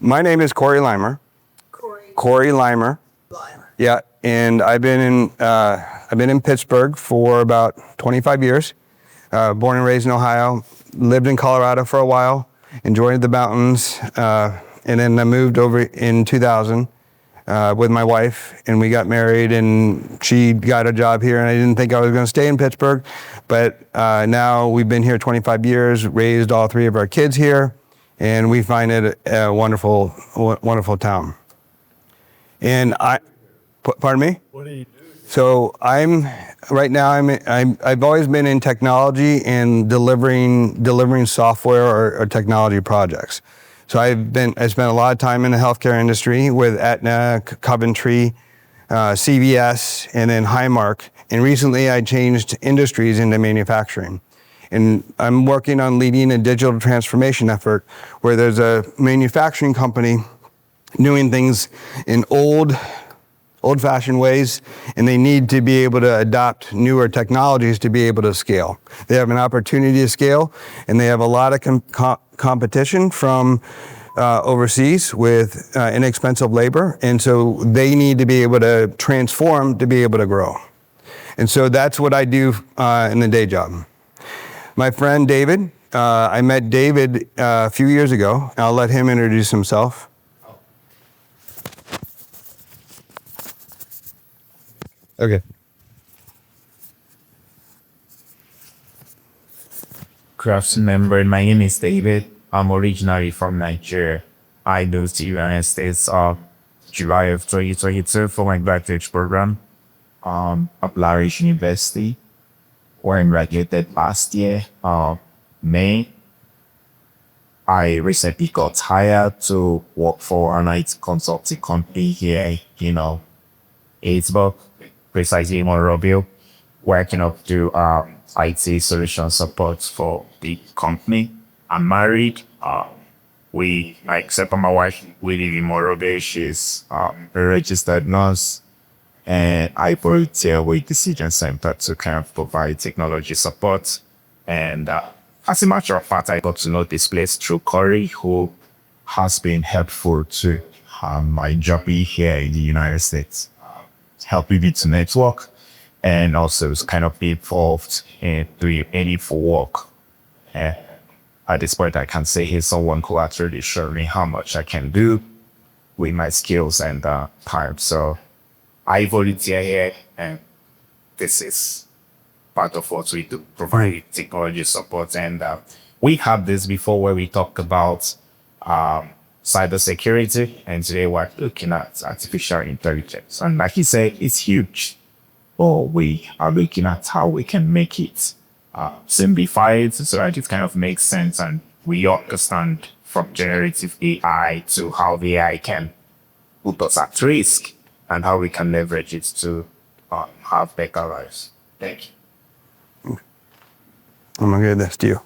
My name is Corey Liemer. Corey Liemer. Yeah, and I've been in Pittsburgh for about 25 years. Born and raised in Ohio. Lived in Colorado for a while. Enjoyed the mountains, and then I moved over in 2000 with my wife, and we got married. And she got a job here, and I didn't think I was going to stay in Pittsburgh, but now we've been here 25 years. Raised all three of our kids here. And we find it a wonderful, wonderful town. And pardon me? What do you do? So right now I've always been in technology and delivering software or technology projects. So I spent a lot of time in the healthcare industry with Aetna, Coventry, CVS, and then Highmark. And recently I changed industries into manufacturing. And I'm working on leading a digital transformation effort where there's a manufacturing company doing things in old-fashioned ways, and they need to be able to adopt newer technologies to be able to scale. They have an opportunity to scale, and they have a lot of competition from overseas with inexpensive labor, and so they need to be able to transform to be able to grow. And so that's what I do in the day job. My friend David, I met David a few years ago. I'll let him introduce himself. Okay. Crafts member, my name is David. I'm originally from Nigeria. I moved to the United States July of 2022 for my graduate program at Large University, where I graduated last year, May. I recently got hired to work for an IT consulting company here in Pittsburgh, precisely in Monrovia, working up to IT solution support for the company. I'm married. Except for my wife, we live in Monrovia. She's a registered nurse. And I volunteer with Decision Center to kind of provide technology support. And as a matter of fact, I got to know this place through Corey, who has been helpful to my journey here in the United States, helping me to network, and also is kind of involved in doing any for work. And at this point, I can say he's someone who actually showed me how much I can do with my skills and time. So I volunteer here, and this is part of what we do, provide technology support. And we had this before where we talked about cybersecurity, and today we're looking at artificial intelligence. And like he said, it's huge. Oh, we are looking at how we can make it simplify it so that it kind of makes sense, and we understand from generative AI to how the AI can put us at risk, and how we can leverage it to have better lives. Thank you. I'm going to give this to you.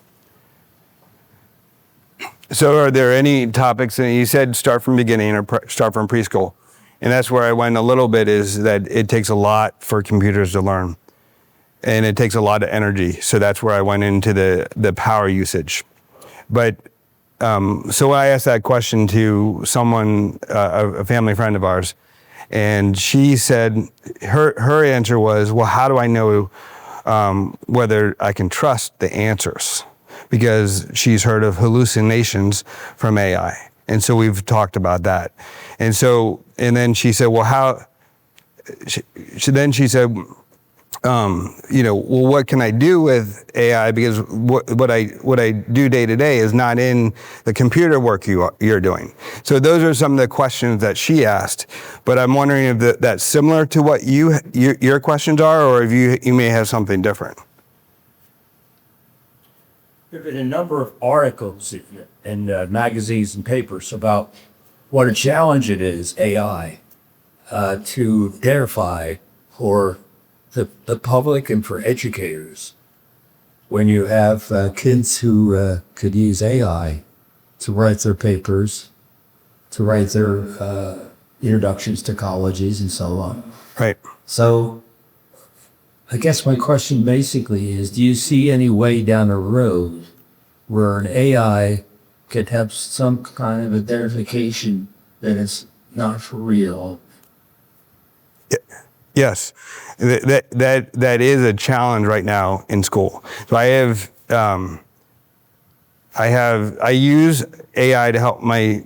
So are there any topics that you said start from beginning or start from preschool? And that's where I went a little bit, is that it takes a lot for computers to learn. And it takes a lot of energy. So that's where I went into the power usage. But so I asked that question to someone, a family friend of ours, and she said, her answer was, well, how do I know whether I can trust the answers? Because she's heard of hallucinations from AI. And so we've talked about that. And then she said, well, she said, well, what can I do with AI? Because what I do day to day is not in the computer work you're doing. So those are some of the questions that she asked. But I'm wondering if that's similar to what your questions are, or if you may have something different. There have been a number of articles in magazines and papers about what a challenge it is, AI, to verify for the public and for educators. When you have kids who could use AI to write their papers, to write their introductions to colleges and so on. Right. So I guess my question basically is, do you see any way down the road where an AI could have some kind of identification that it's not real. Yes, that is a challenge right now in school. So I use AI to help my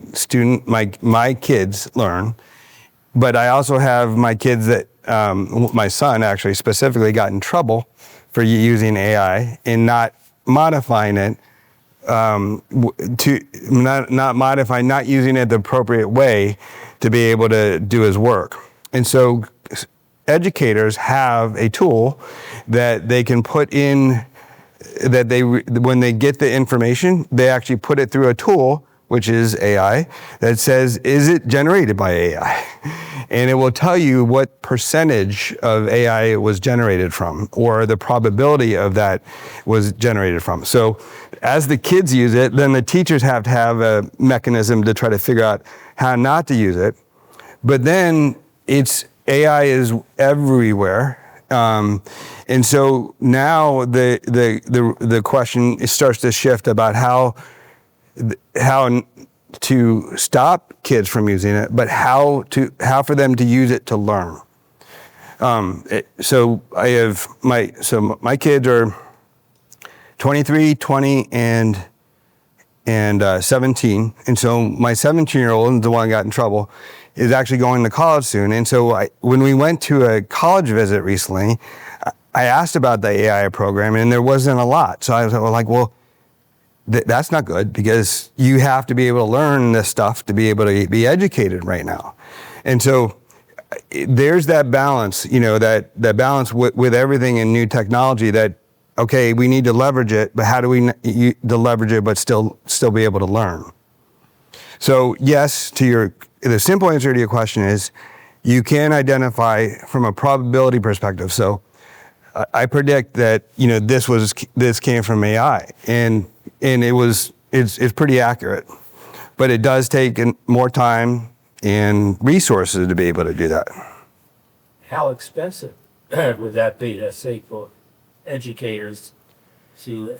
kids learn, but I also have my kids that my son actually specifically got in trouble for using AI and not modifying it not using it the appropriate way to be able to do his work. And so educators have a tool that they can put in, when they get the information, they actually put it through a tool, which is AI, that says, is it generated by AI? And it will tell you what percentage of AI it was generated from, or the probability of that was generated from. So as the kids use it, then the teachers have to have a mechanism to try to figure out how not to use it. But then AI is everywhere. And so now the question starts to shift about how to stop kids from using it, but how for them to use it to learn. So my kids are 23, 20, and 17. And so my 17-year-old, the one that got in trouble, is actually going to college soon. And so when we went to a college visit recently, I asked about the AI program, and there wasn't a lot. So I was like, well, that's not good, because you have to be able to learn this stuff to be able to be educated right now. And so there's that balance, that balance with everything in new technology, that, okay, we need to leverage it, but how do we leverage it but still be able to learn? So yes, the simple answer to your question is, you can identify from a probability perspective. So I predict that this came from AI, and it's pretty accurate, but it does take more time and resources to be able to do that. How expensive would that be, let's say, for educators to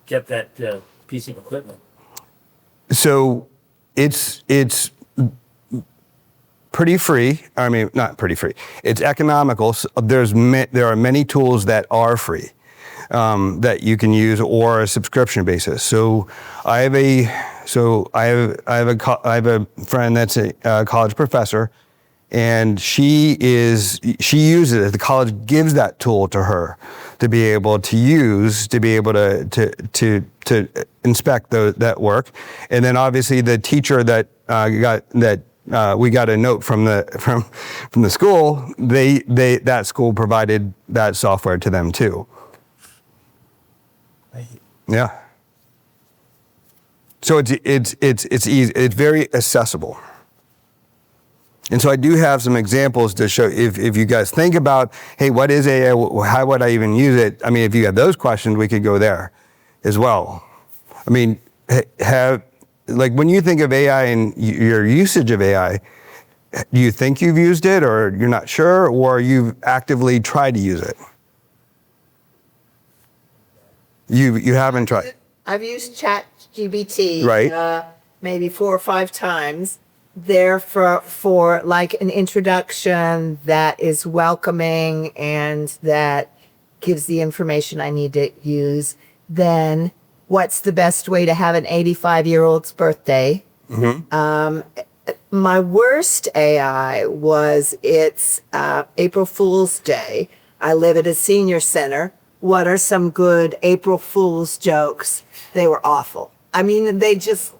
get that piece of equipment? So it's pretty free. I mean, not pretty free. It's economical. There are many tools that are free that you can use, or a subscription basis. So I have a friend that's a college professor, and she uses it. The college gives that tool to her to be able to use, to be able to inspect that work. And then obviously the teacher that we got a note from the school, that school provided that software to them too. Yeah. So it's easy. It's very accessible. And so I do have some examples to show, if you guys think about, hey, what is AI? How would I even use it? I mean, if you have those questions, we could go there as well. I mean, when you think of AI and your usage of AI, do you think you've used it, or you're not sure, or you've actively tried to use it? You haven't tried. I've used ChatGPT Right. Maybe 4 or 5 times. There for like an introduction that is welcoming and that gives the information I need to use. Then what's the best way to have an 85-year-old's birthday? Mm-hmm. My worst AI was it's April Fool's Day. I live at a senior center. What are some good April Fool's jokes? They were awful. I mean, they just,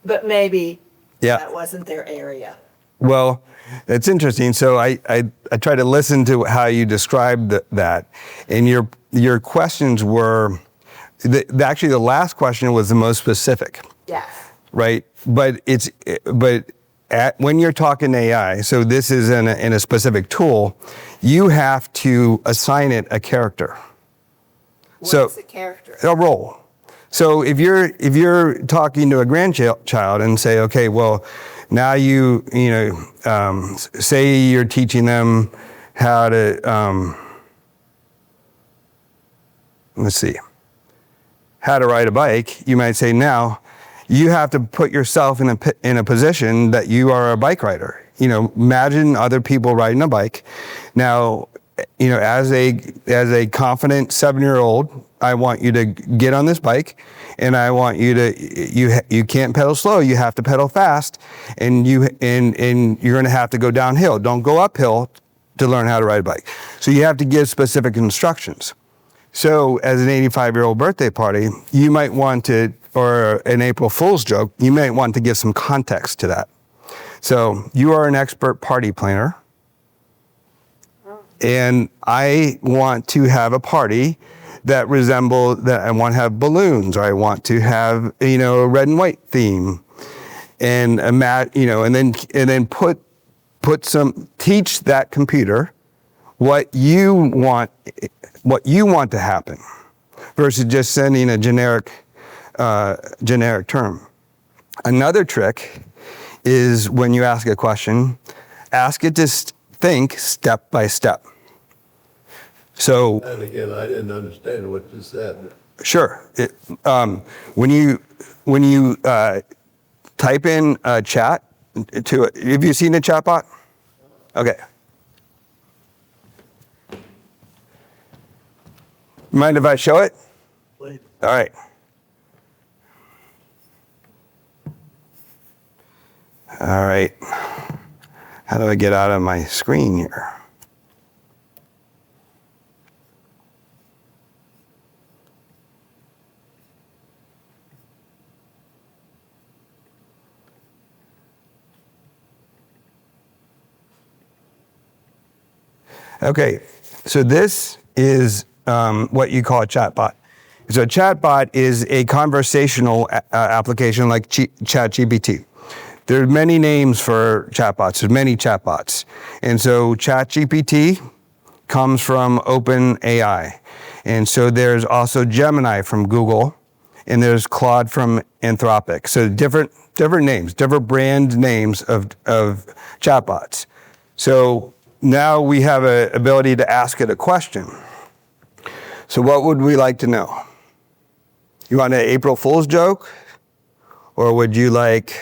but maybe that wasn't their area. Well, it's interesting. So I try to listen to how you described that, and your questions were, actually the last question was the most specific. Yes. Right, but when you're talking AI, so this is in a specific tool, you have to assign it a character. What's the character? A role. So if you're talking to a grandchild and say, okay, well, now say you're teaching them how to let's see, how to ride a bike, you might say now, you have to put yourself in a position that you are a bike rider. You know, imagine other people riding a bike. Now, you know, as a confident 7-year-old, I want you to get on this bike, and I want you to you can't pedal slow. You have to pedal fast, and you're going to have to go downhill. Don't go uphill to learn how to ride a bike. So you have to give specific instructions. So as an 85-year-old birthday party, you might want to, or an April Fool's joke, you might want to give some context to that. So you are an expert party planner, and I want to have a party that resembles that. I want to have balloons, or I want to have, you know, a red and white theme, and a mat, you know, and then teach that computer what you want to happen, versus just sending a generic term. Another trick is when you ask a question, ask it to think step by step. So, And again, I didn't understand what you said. sure. When you type in a chat to it, have you seen a chatbot? Okay. Mind if I show it? Please. All right. All right. How do I get out of my screen here? Okay, so this is what you call a chatbot. So a chatbot is a conversational application like ChatGPT. There are many names for chatbots. There's many chatbots. And so ChatGPT comes from OpenAI. And so there's also Gemini from Google, and there's Claude from Anthropic. So different names, different brand names of chatbots. So now we have an ability to ask it a question. So what would we like to know? You want an April Fool's joke? Or would you like,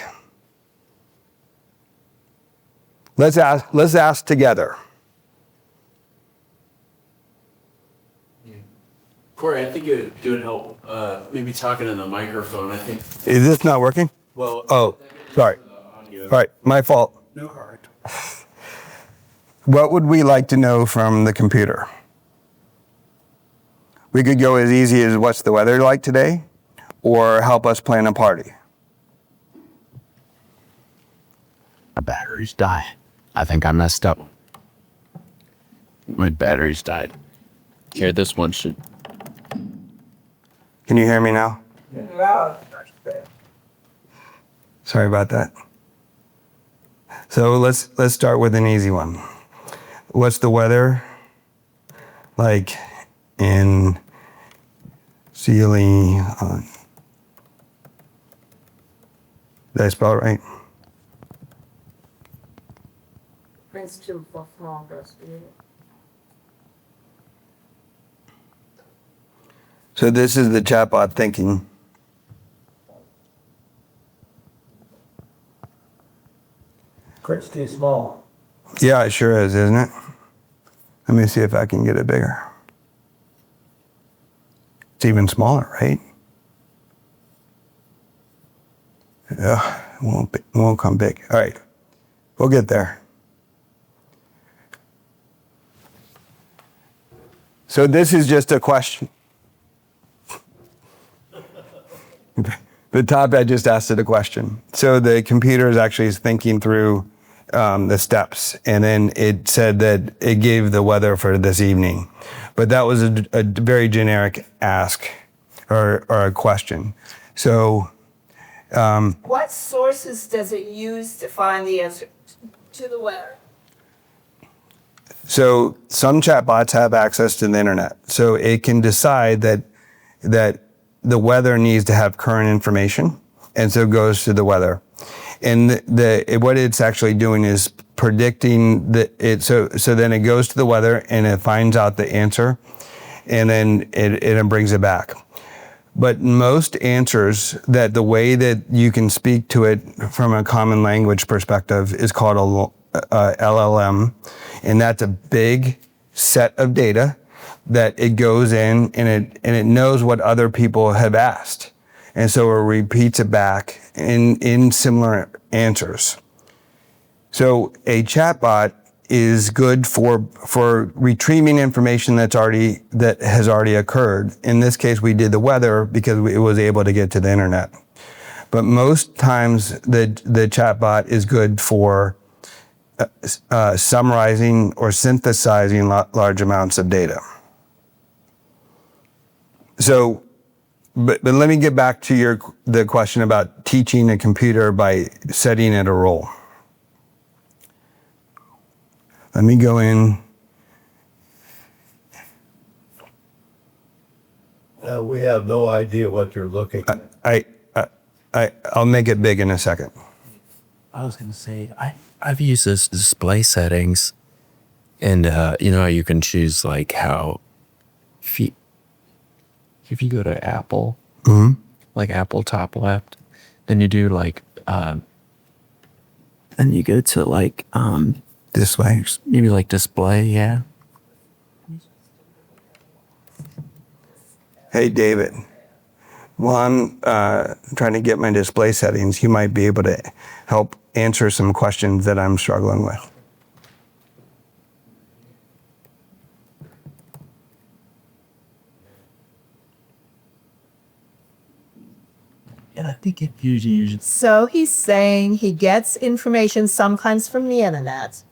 let's ask together. Corey, I think it would help maybe talking in the microphone. I think. Is this not working? Well. Oh, sorry. All right, my fault. No hard. What would we like to know from the computer? We could go as easy as what's the weather like today, or help us plan a party. My batteries died. I think I messed up. My batteries died. Here, this one should. Can you hear me now? Sorry about that. So let's start with an easy one. What's the weather like in Sealy? Did I spell it right? Princeton, Buffalo, So this is the chatbot thinking. Print's too small. Yeah, it sure is, isn't it? Let me see if I can get it bigger. It's even smaller, right? Yeah, it won't come big. All right, we'll get there. So this is just a question. The top, I just asked it a question. So the computer is actually thinking through the steps, and then it said that it gave the weather for this evening. But that was a very generic ask or a question. So What sources does it use to find the answer to the weather? So some chatbots have access to the internet. So it can decide that the weather needs to have current information, and so it goes to the weather. And what it's actually doing is predicting so then it goes to the weather and it finds out the answer, and then it brings it back. But most answers that the way that you can speak to it from a common language perspective is called a LLM. And that's a big set of data that it goes in and it knows what other people have asked. And so it repeats it back in similar answers. So a chatbot is good for retrieving information that has already occurred. In this case, we did the weather because it was able to get to the internet. But most times the chatbot is good for summarizing or synthesizing large amounts of data. So, but let me get back to the question about teaching a computer by setting it a role. Let me go in. We have no idea what you're looking at. I'll make it big in a second. I was gonna say I've used this display settings, and you know how you can choose like how if you go to Apple, like Apple top left, then you do like then you go to like Display. maybe like display, yeah. Hey, David. While I'm trying to get my display settings, you might be able to help answer some questions that I'm struggling with. And I think it usually So he's saying he gets information sometimes from the internet,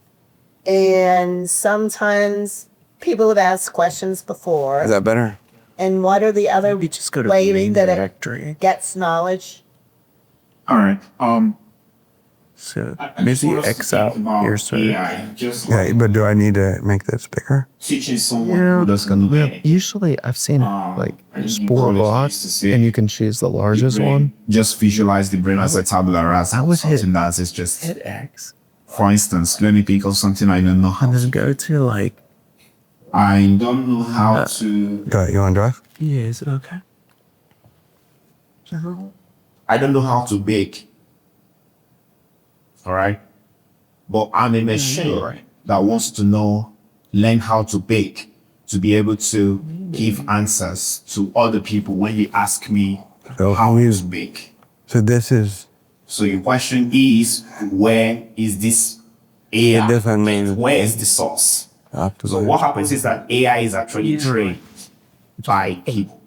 and sometimes people have asked questions before. Is that better? And what are the other maybe just go to the ways main that it directory. gets knowledge? All right. So I just maybe want us to X out think about here, so AI, just Yeah, but do I need to make this bigger? teaching someone who doesn't know anything. Usually I've seen I just sport always lots used to say and you can choose the largest one. Just visualize the brain as a tabula rasa. I would hit- Something that is just, hit X for instance, let me pick up something I don't know how and then to. go to like, I don't know how to. Go ahead, you want to drive? yeah, is it okay? I don't know how to bake. All right. But I'm a machine that wants to learn how to bake, to be able to give answers to other people when you ask me So how who to is- bake. So this is, So your question is, where is this AI? It doesn't mean- Where is the source? So what happens is that AI is actually trained by people.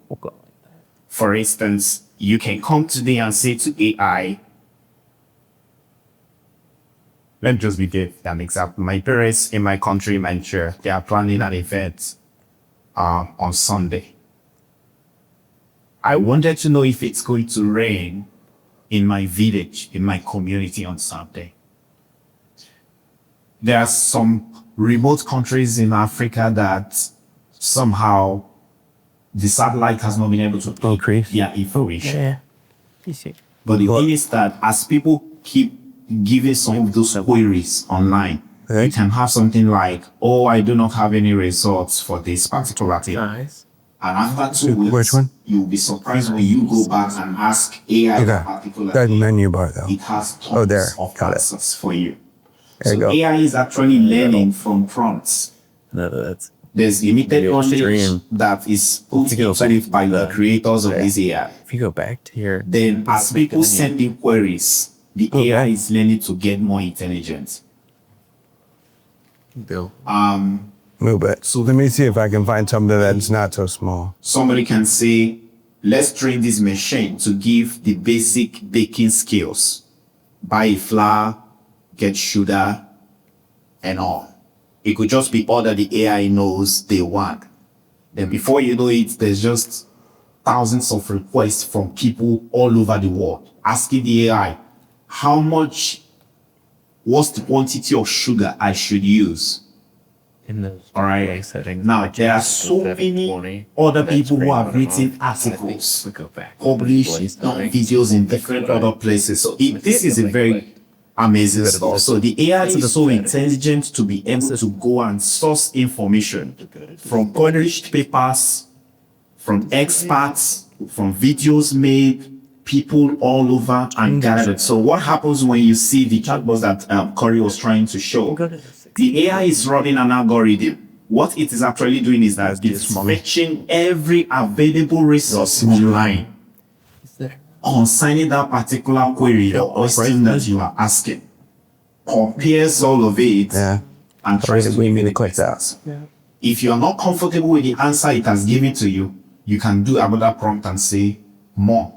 For instance, you can come today and say to AI, let me just give an example. My parents in my country, Nigeria, they are planning an event on Sunday. I wanted to know if it's going to rain in my village, in my community on Sunday. There are some remote countries in Africa that somehow the satellite has not been able to Increase. their information. Yeah. You see. But the thing is that as people keep giving some of those queries online, you can have something like, oh, I do not have any results for this particular thing. Nice. And after 2 weeks, Which one? you'll be surprised when you go back and ask AI Okay. that particular That thing. menu bar though. It has tons Oh, there. of Got it. answers for you. There you So go. AI is actually learning from prompts. No, that's There's limited Video knowledge stream. that is put To go into back it by to the the- creators of this AI. if you go back to here. Then as people send in queries, the AI is learning to get more intelligent. Bill. Move it. So let me see if I can find something that's not so small. Somebody can say, let's train this machine to give the basic baking skills. Buy a flour, get sugar, and all. It could just be all that the AI knows they want. Then before you know it, there's just thousands of requests from people all over the world asking the AI, what's the quantity of sugar I should use? In the All right. settings. Now, there are so many other people who have written articles, We go back. published videos in different other places. So this is a very amazing stuff. So the AI is so intelligent to be able to go and source information from published papers, from experts, from videos made, people all over and gathered. So what happens when you see the chatbots that Corey was trying to show? The AI is running an algorithm. What it is actually doing is that it's fetching every available resource online concerning that particular query or question that you are asking. Compares all of it and tries to give you the correct answer. If you are not comfortable with the answer it has given to you, you can do another prompt and say more.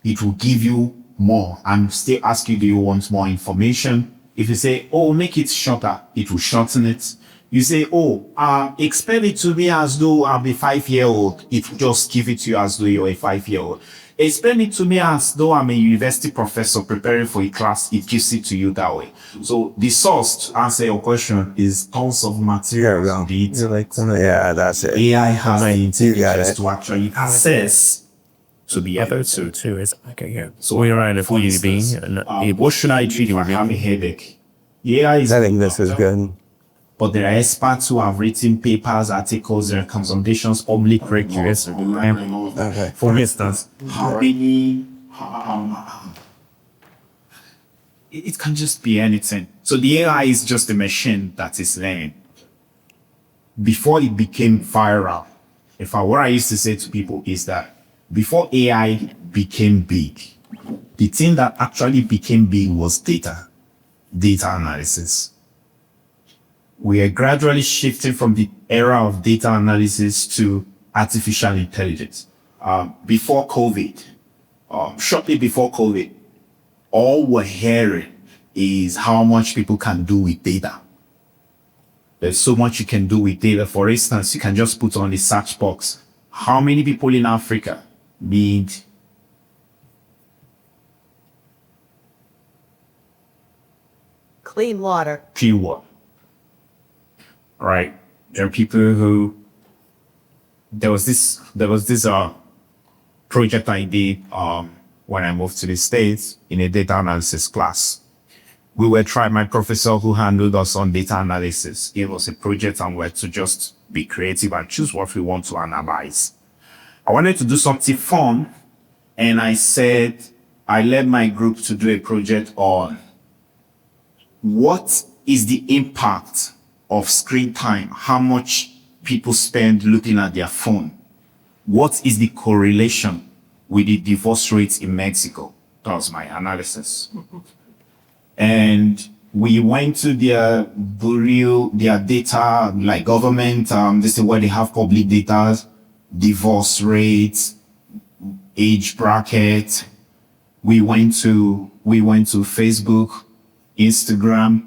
It will give you more and still ask you, do you want more information? If you say, oh, make it shorter, it will shorten it. You say, oh, explain it to me as though I'm a 5-year-old. It will just give it to you as though you're a 5-year-old. Explain it to me as though I'm a university professor preparing for a class. It gives it to you that way. So the source to answer your question is tons of material. Yeah, that's it. AI has the got intelligence it. to actually access to be able to. Too is okay. Yeah. So we're right. If we be, what should I treat If I have a headache, AI is I think this is good. but there are experts who have written papers, articles, there are consultations, public records. Okay. For instance, how many, it can just be anything. So the AI is just a machine that is learning. Before it became viral, in fact, what I used to say to people is that before AI became big, the thing that actually became big was data analysis. We are gradually shifting from the era of data analysis to artificial intelligence. Before COVID, shortly before COVID, all we're hearing is how much people can do with data. There's so much you can do with data. For instance, you can just put on the search box, how many people in Africa need Clean water. clean water? Right? There are people who, there was this project I did when I moved to the States in a data analysis class. We were trying, my professor who handled us on data analysis gave us a project and we had to just be creative and choose what we want to analyze. I wanted to do something fun and I said, I led my group to do a project on what is the impact of screen time, how much people spend looking at their phone. What is the correlation with the divorce rates in Mexico? That was my analysis. And we went to their bureau, their data, like government, this is where they have public data, divorce rates, age bracket. We went to Facebook, Instagram,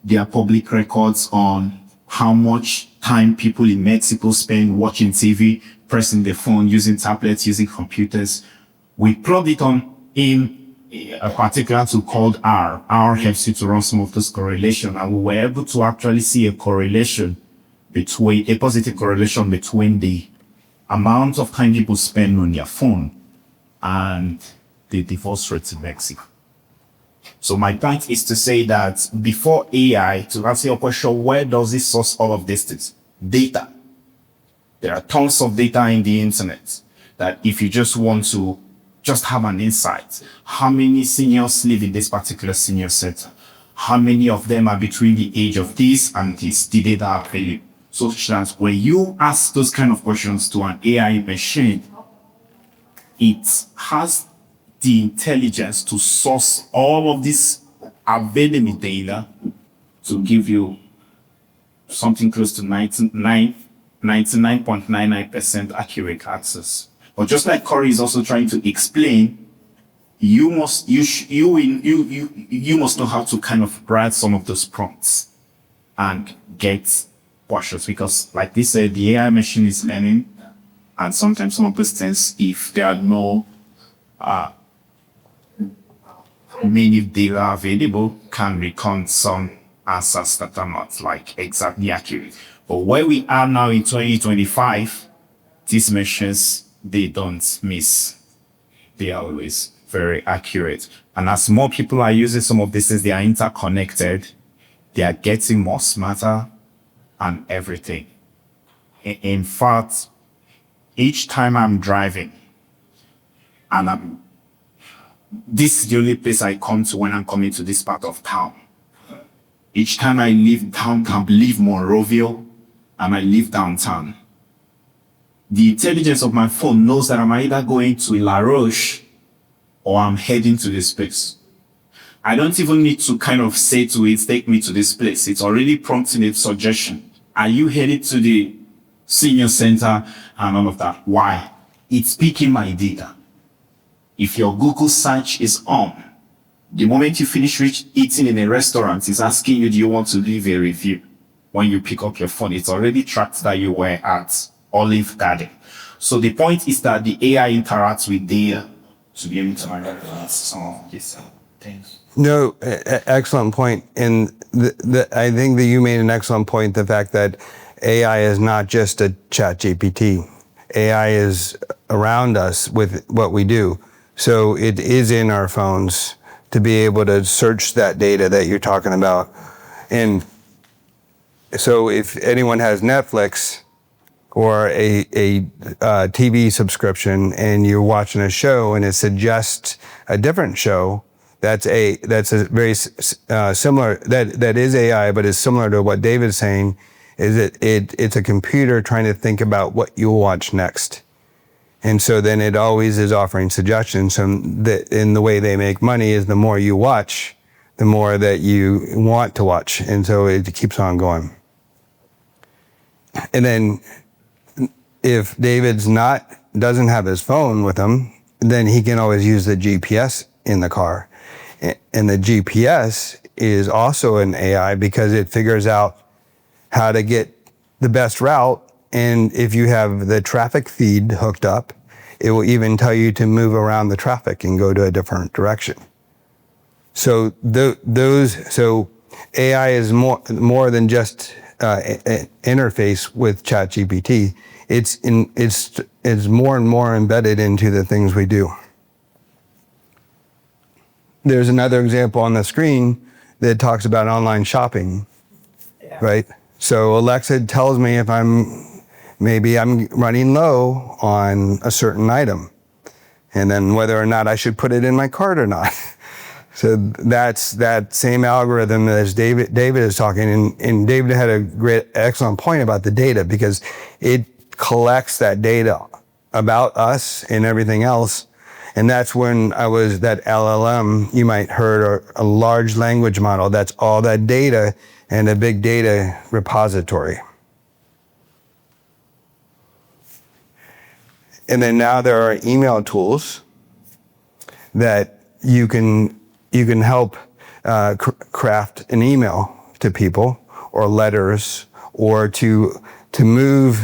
their public records on how much time people in Mexico spend watching TV, pressing their phone, using tablets, using computers. We plugged it on in a particular tool called R. R helps you to run some of those correlations, and we were able to actually see a correlation between, a positive correlation between the amount of time people spend on their phone and the divorce rates in Mexico. So my point is to say that before AI, to answer your question, where does it source all of this things? Data. There are tons of data in the internet that if you just want to just have an insight, how many seniors live in this particular senior center? How many of them are between the age of this and this? The data are available. So that when you ask those kind of questions to an AI machine, it has the intelligence to source all of this available data to give you something close to 99.99% accurate access. But just like Corey is also trying to explain, you must know how to kind of write some of those prompts and get questions, because like they said, the AI machine is learning, and sometimes some of those things, if there are no many data available, can recount some answers that are not like exactly accurate. But where we are now in 2025, these machines, they don't miss. They are always very accurate. And as more people are using some of these things, they are interconnected. They are getting more smarter and everything. In fact, each time I'm driving, And this is the only place I come to when I'm coming to this part of town. Each time I leave downtown, leave Monrovia, and I leave downtown, the intelligence of my phone knows that I'm either going to La Roche or I'm heading to this place. I don't even need to kind of say to it, take me to this place. It's already prompting a suggestion. Are you headed to the senior center and all of that? Why? It's picking my data. If your Google search is on, the moment you finish eating in a restaurant, it's asking you, do you want to leave a review? When you pick up your phone, it's already tracked that you were at Olive Garden. So the point is that the AI interacts with data to be able to identify some of these things. No, excellent point. And I think that you made an excellent point, the fact that AI is not just a chat GPT. AI is around us with what we do. So it is in our phones to be able to search that data that you're talking about. And so if anyone has Netflix or a TV subscription and you're watching a show and it suggests a different show, that's a very similar, that is AI, but is similar to what David's saying, is it's a computer trying to think about what you'll watch next. And so then it always is offering suggestions. And the way they make money is the more you watch, the more that you want to watch. And so it keeps on going. And then if David's doesn't have his phone with him, then he can always use the GPS in the car. And the GPS is also an AI because it figures out how to get the best route. And if you have the traffic feed hooked up, it will even tell you to move around the traffic and go to a different direction. So so AI is more than just an interface with ChatGPT. It's more and more embedded into the things we do. There's another example on the screen that talks about online shopping, right? So Alexa tells me if maybe I'm running low on a certain item, and then whether or not I should put it in my cart or not. So that's that same algorithm as David is talking, and David had a excellent point about the data, because it collects that data about us and everything else. And that's when that LLM, you might heard, or a large language model, that's all that data and a big data repository. And then now there are email tools that you can help craft an email to people, or letters, or to move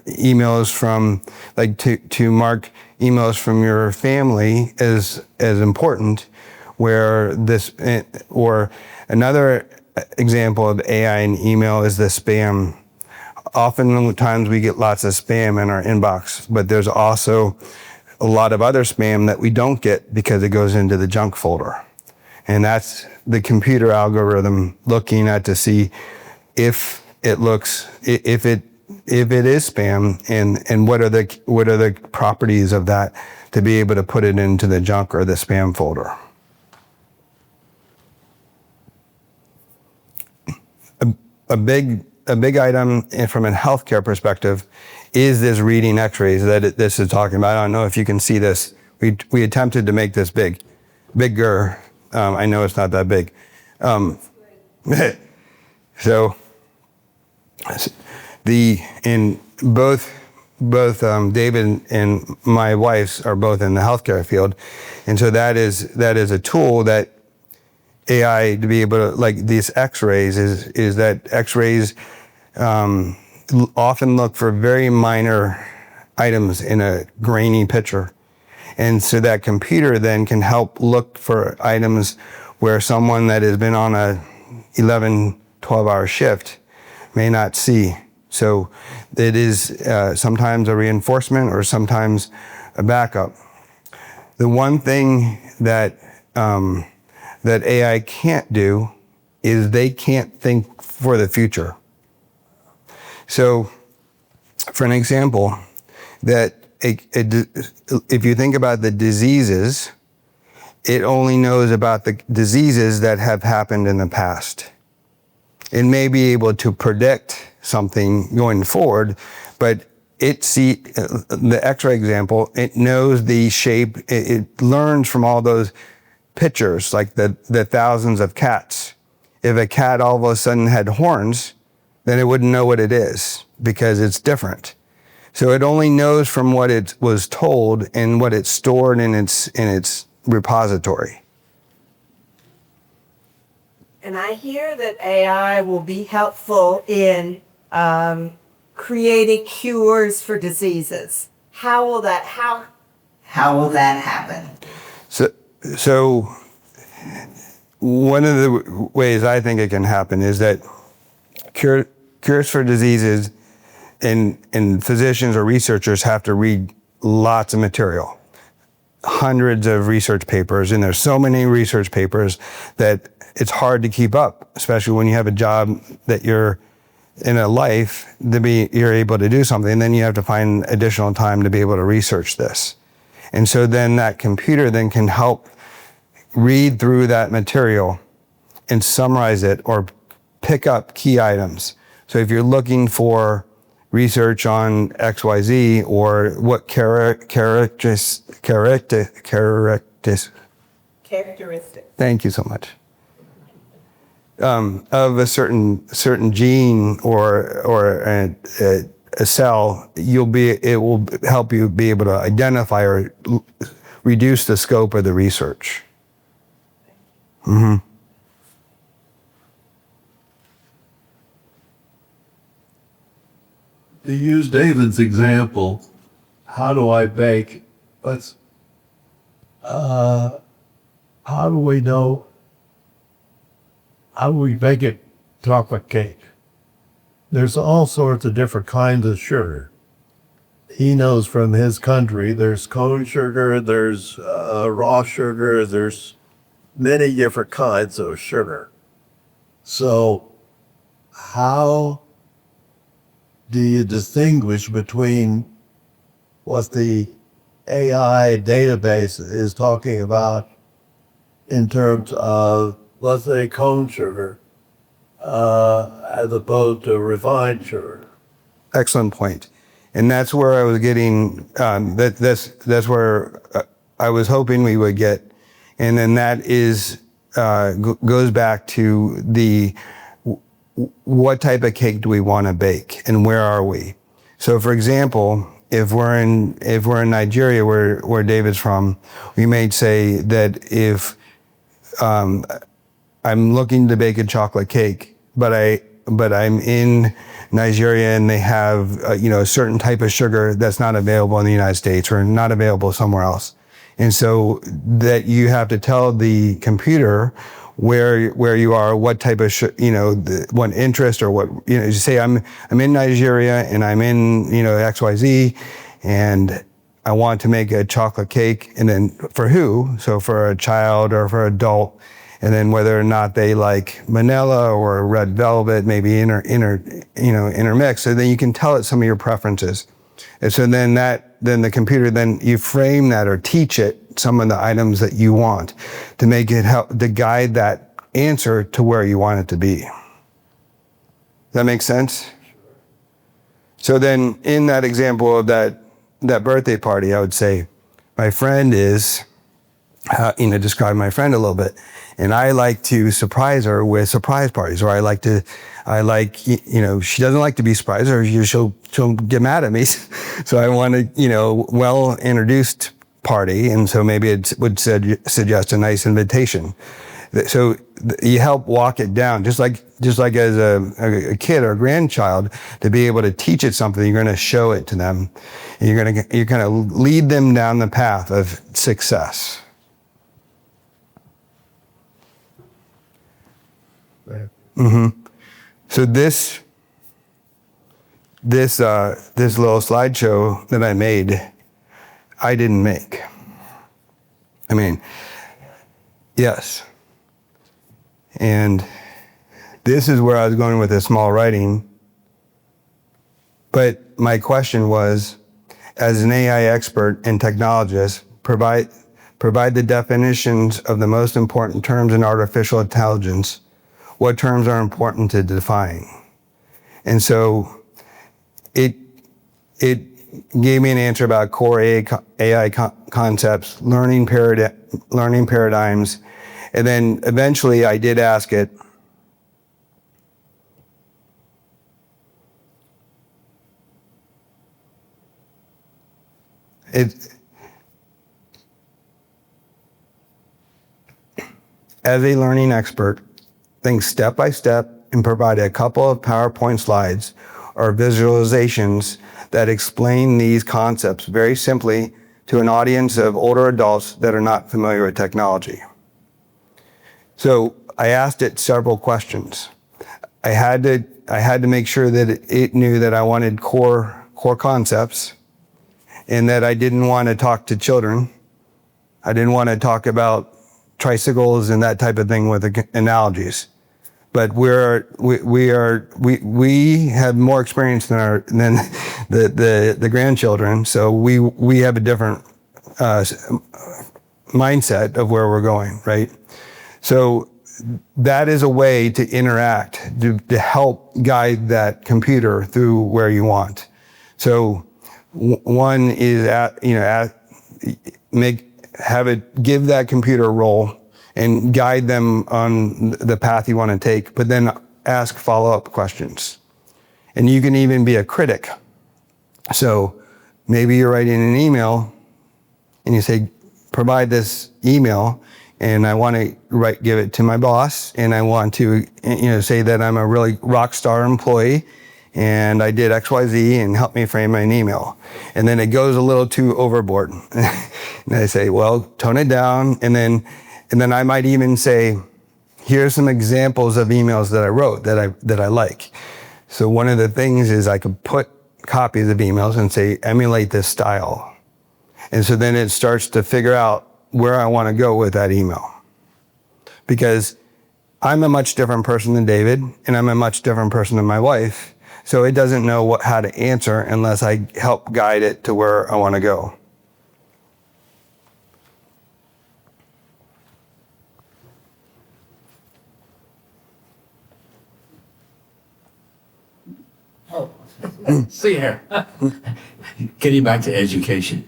emails from, like, to mark emails from your family as important, or another example of AI in email is the spam. Oftentimes we get lots of spam in our inbox, but there's also a lot of other spam that we don't get because it goes into the junk folder. And that's the computer algorithm looking at to see if it is spam, and what are the properties of that to be able to put it into the junk or the spam folder. A big item from a healthcare perspective is this reading X-rays that this is talking about. I don't know if you can see this. We attempted to make this bigger. I know it's not that big. So both David and my wife are both in the healthcare field, and so that is a tool that AI, to be able to, like these X-rays, is that X-rays often look for very minor items in a grainy picture. And so that computer then can help look for items where someone that has been on a 11, 12-hour shift may not see. So it is sometimes a reinforcement or sometimes a backup. The one thing that AI can't do is they can't think for the future. So, for an example, that if you think about the diseases, it only knows about the diseases that have happened in the past. It may be able to predict something going forward, but the X-ray example, it knows the shape, it learns from all those pictures, like the thousands of cats. If a cat all of a sudden had horns, then it wouldn't know what it is because it's different. So it only knows from what it was told and what it's stored in its repository. And I hear that AI will be helpful in creating cures for diseases. How will that happen? So one of the ways I think it can happen is that cures for diseases and physicians or researchers have to read lots of material, hundreds of research papers, and there's so many research papers that it's hard to keep up, especially when you have a job that you're in a life you're able to do something, and then you have to find additional time to be able to research this. And so then that computer then can help read through that material and summarize it or pick up key items. So if you're looking for research on XYZ or what characteristics. Thank you so much. Of a certain gene or a cell, it will help you be able to identify or reduce the scope of the research. Mm-hmm. To use David's example, how do I bake? How do we know? How do we bake a chocolate cake? There's all sorts of different kinds of sugar. He knows from his country, there's cone sugar, there's raw sugar, there's many different kinds of sugar. So how do you distinguish between what the AI database is talking about in terms of, let's say, cone sugar, as opposed to refined sugar? Excellent point. And that's where I was getting, that's where I was hoping we would get. And then that is, goes back to what type of cake do we want to bake and where are we? So for example, if we're in Nigeria where David's from, we may say that if I'm looking to bake a chocolate cake, but I'm in Nigeria and they have a certain type of sugar that's not available in the United States or not available somewhere else. And so that you have to tell the computer where you are, what type of what interest or what you say I'm in Nigeria and I'm in XYZ and I want to make a chocolate cake, and then for who? So for a child or for an adult, and then whether or not they like vanilla or red velvet, maybe intermix. So then you can tell it some of your preferences. And so then the computer, then you frame that or teach it some of the items that you want to make it help to guide that answer to where you want it to be. Does that make sense? So then in that example of that birthday party, I would say, my friend is, describe my friend a little bit. And I like to surprise her with surprise parties, or she doesn't like to be surprised, or she'll get mad at me. So I want a, well-introduced party. And so maybe it would suggest a nice invitation. So you help walk it down, just like as a kid or a grandchild, to be able to teach it something, you're going to show it to them. And you're going to lead them down the path of success. Mm-hmm. So this little slideshow that I made, I didn't make. I mean, yes. And this is where I was going with the small writing. But my question was, as an AI expert and technologist, provide the definitions of the most important terms in artificial intelligence. What terms are important to define? And so it gave me an answer about core AI concepts, learning paradigms, and then eventually I did ask it, as a learning expert, think step by step and provide a couple of PowerPoint slides or visualizations that explain these concepts very simply to an audience of older adults that are not familiar with technology. So I asked it several questions. I had to make sure that it knew that I wanted core concepts and that I didn't want to talk to children. I didn't want to talk about tricycles and that type of thing with analogies. But we have more experience than the grandchildren, so we have a different mindset of where we're going, right? So that is a way to interact, to help guide that computer through where you want. So one is have it give that computer a role and guide them on the path you want to take, but then ask follow-up questions. And you can even be a critic. So maybe you're writing an email and you say, provide this email, and I want to give it to my boss, and I want to say that I'm a really rock star employee and I did XYZ and help me frame an email. And then it goes a little too overboard. And I say, well, tone it down. And then I might even say, here's some examples of emails that I wrote that I like. So one of the things is I could put copies of emails and say, emulate this style. And so then it starts to figure out where I want to go with that email. Because I'm a much different person than David, and I'm a much different person than my wife. So it doesn't know how to answer unless I help guide it to where I want to go. See here. Getting back to education.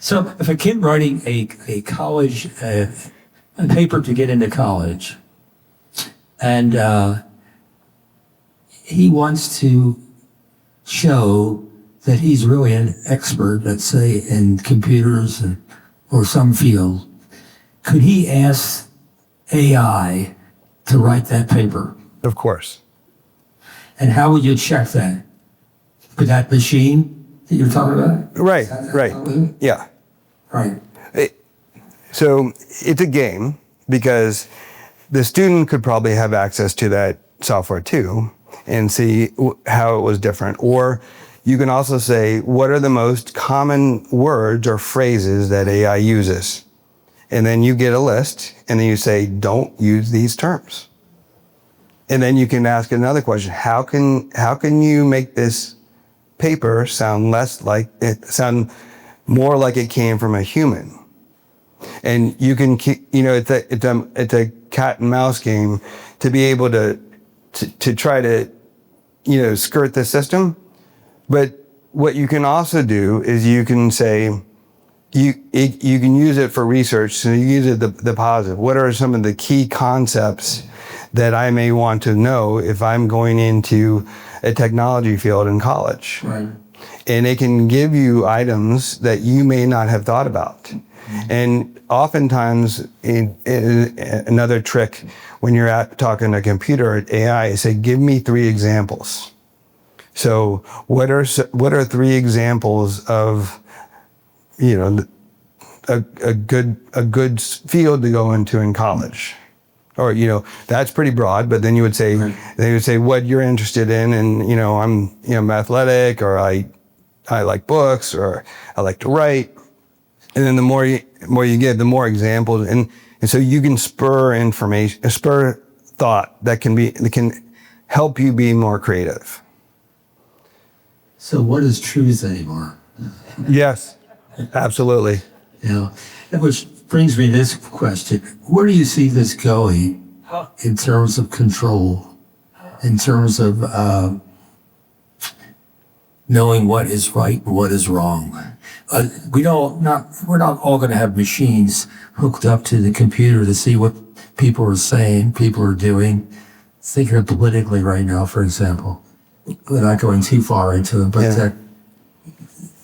So if a kid writing a college, a paper to get into college, and he wants to show that he's really an expert, let's say, in computers or some field, could he ask AI to write that paper? Of course. And how would you check that? With that machine that you're talking about? Right. Yeah. Right. So it's a game because the student could probably have access to that software too and see how it was different. Or you can also say, what are the most common words or phrases that AI uses? And then you get a list and then you say, don't use these terms. And then you can ask another question. How can you make this paper sound more like it came from a human? And you can it's a cat and mouse game to be able to try to skirt the system. But what you can also do is you can say you can use it for research. So you use it the positive. What are some of the key concepts that I may want to know if I'm going into a technology field in college? Right. And it can give you items that you may not have thought about. Mm-hmm. And oftentimes, another trick when you're talking to a computer or AI is say, give me 3 examples. So what are 3 examples of a good field to go into in college? Or, that's pretty broad, but then you would say, they would say what you're interested in. And, I'm athletic, or I like books, or I like to write. And then the more you give, the more examples. And so you can spur thought that can help you be more creative. So what is truth anymore? Yes, absolutely. You know, which brings me to this question. Where do you see this going in terms of control, in terms of knowing what is right and what is wrong? We're not all going to have machines hooked up to the computer to see what people are saying, people are doing. Thinking politically right now, for example. We're not going too far into it, but Yeah.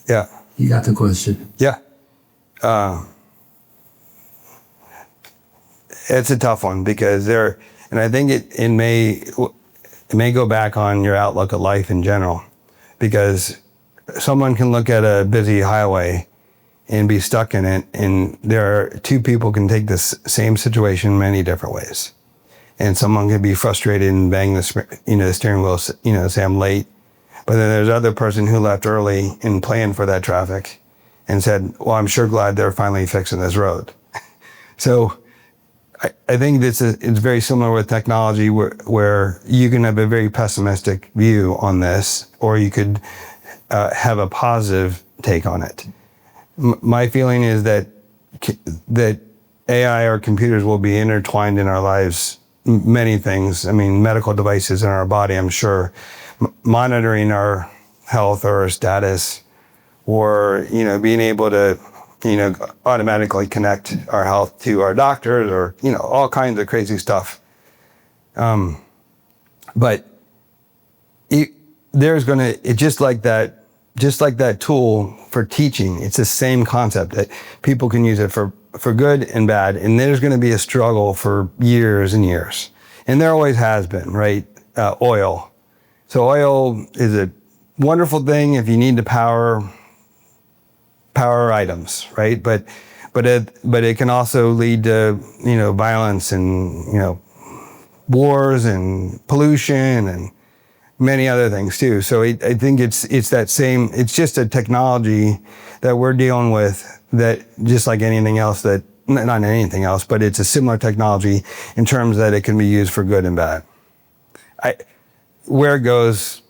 Yeah. You got the question. Yeah. It's a tough one because and I think it may go back on your outlook of life in general, because someone can look at a busy highway and be stuck in it, and there are two people can take this same situation many different ways. And someone could be frustrated and bang the steering wheel, say I'm late. But then there's other person who left early and planned for that traffic and said, well, I'm sure glad they're finally fixing this road. So I think it's very similar with technology where you can have a very pessimistic view on this, or you could have a positive take on it. My feeling is that AI or computers will be intertwined in our lives. Many things. I mean, medical devices in our body, I'm sure, monitoring our health or our status, or, being able to, automatically connect our health to our doctors, or, all kinds of crazy stuff. But it's just like that tool for teaching. It's the same concept that people can use it for good and bad. And there's going to be a struggle for years and years. And there always has been, right? Oil. So oil is a wonderful thing if you need to power items, right? But it can also lead to, violence and, wars and pollution and many other things too. So I think it's that same, it's just a technology that we're dealing with that, just like anything else, that not anything else, but it's a similar technology in terms that it can be used for good and bad. Where it goes,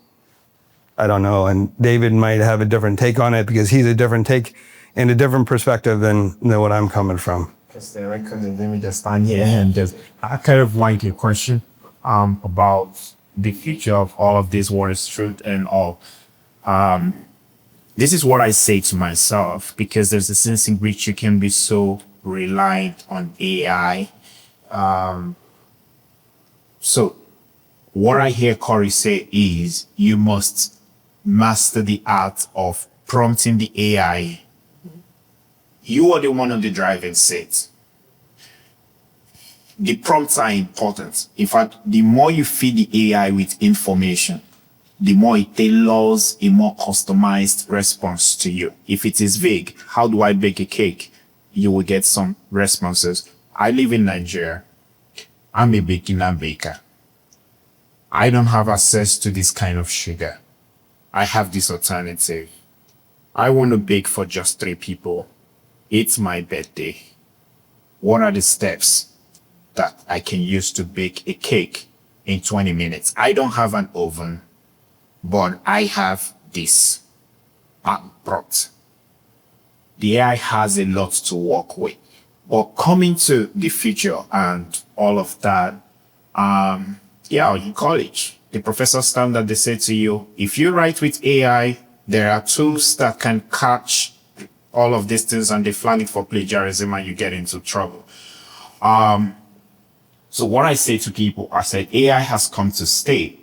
I don't know. And David might have a different take on it because he's a different take and a different perspective than what I'm coming from. Just the record, let me just stand here and I kind of like your question about the future of all of this, what is truth and all. This is what I say to myself, because there's a sense in which you can be so reliant on AI. So what I hear Corey say is you must master the art of prompting the AI. You are the one on the driving seat. The prompts are important. In fact, the more you feed the AI with information, the more it tailors a more customized response to you. If it is vague, how do I bake a cake? You will get some responses. I live in Nigeria. I'm a beginner baker. I don't have access to this kind of sugar. I have this alternative. I want to bake for just 3 people. It's my birthday. What are the steps that I can use to bake a cake in 20 minutes? I don't have an oven, but I have this prompt. The AI has a lot to work with. But coming to the future and all of that, in college, the professor standard, they say to you, if you write with AI, there are tools that can catch all of these things and they flag it for plagiarism and you get into trouble. So what I say to people, I said, AI has come to stay,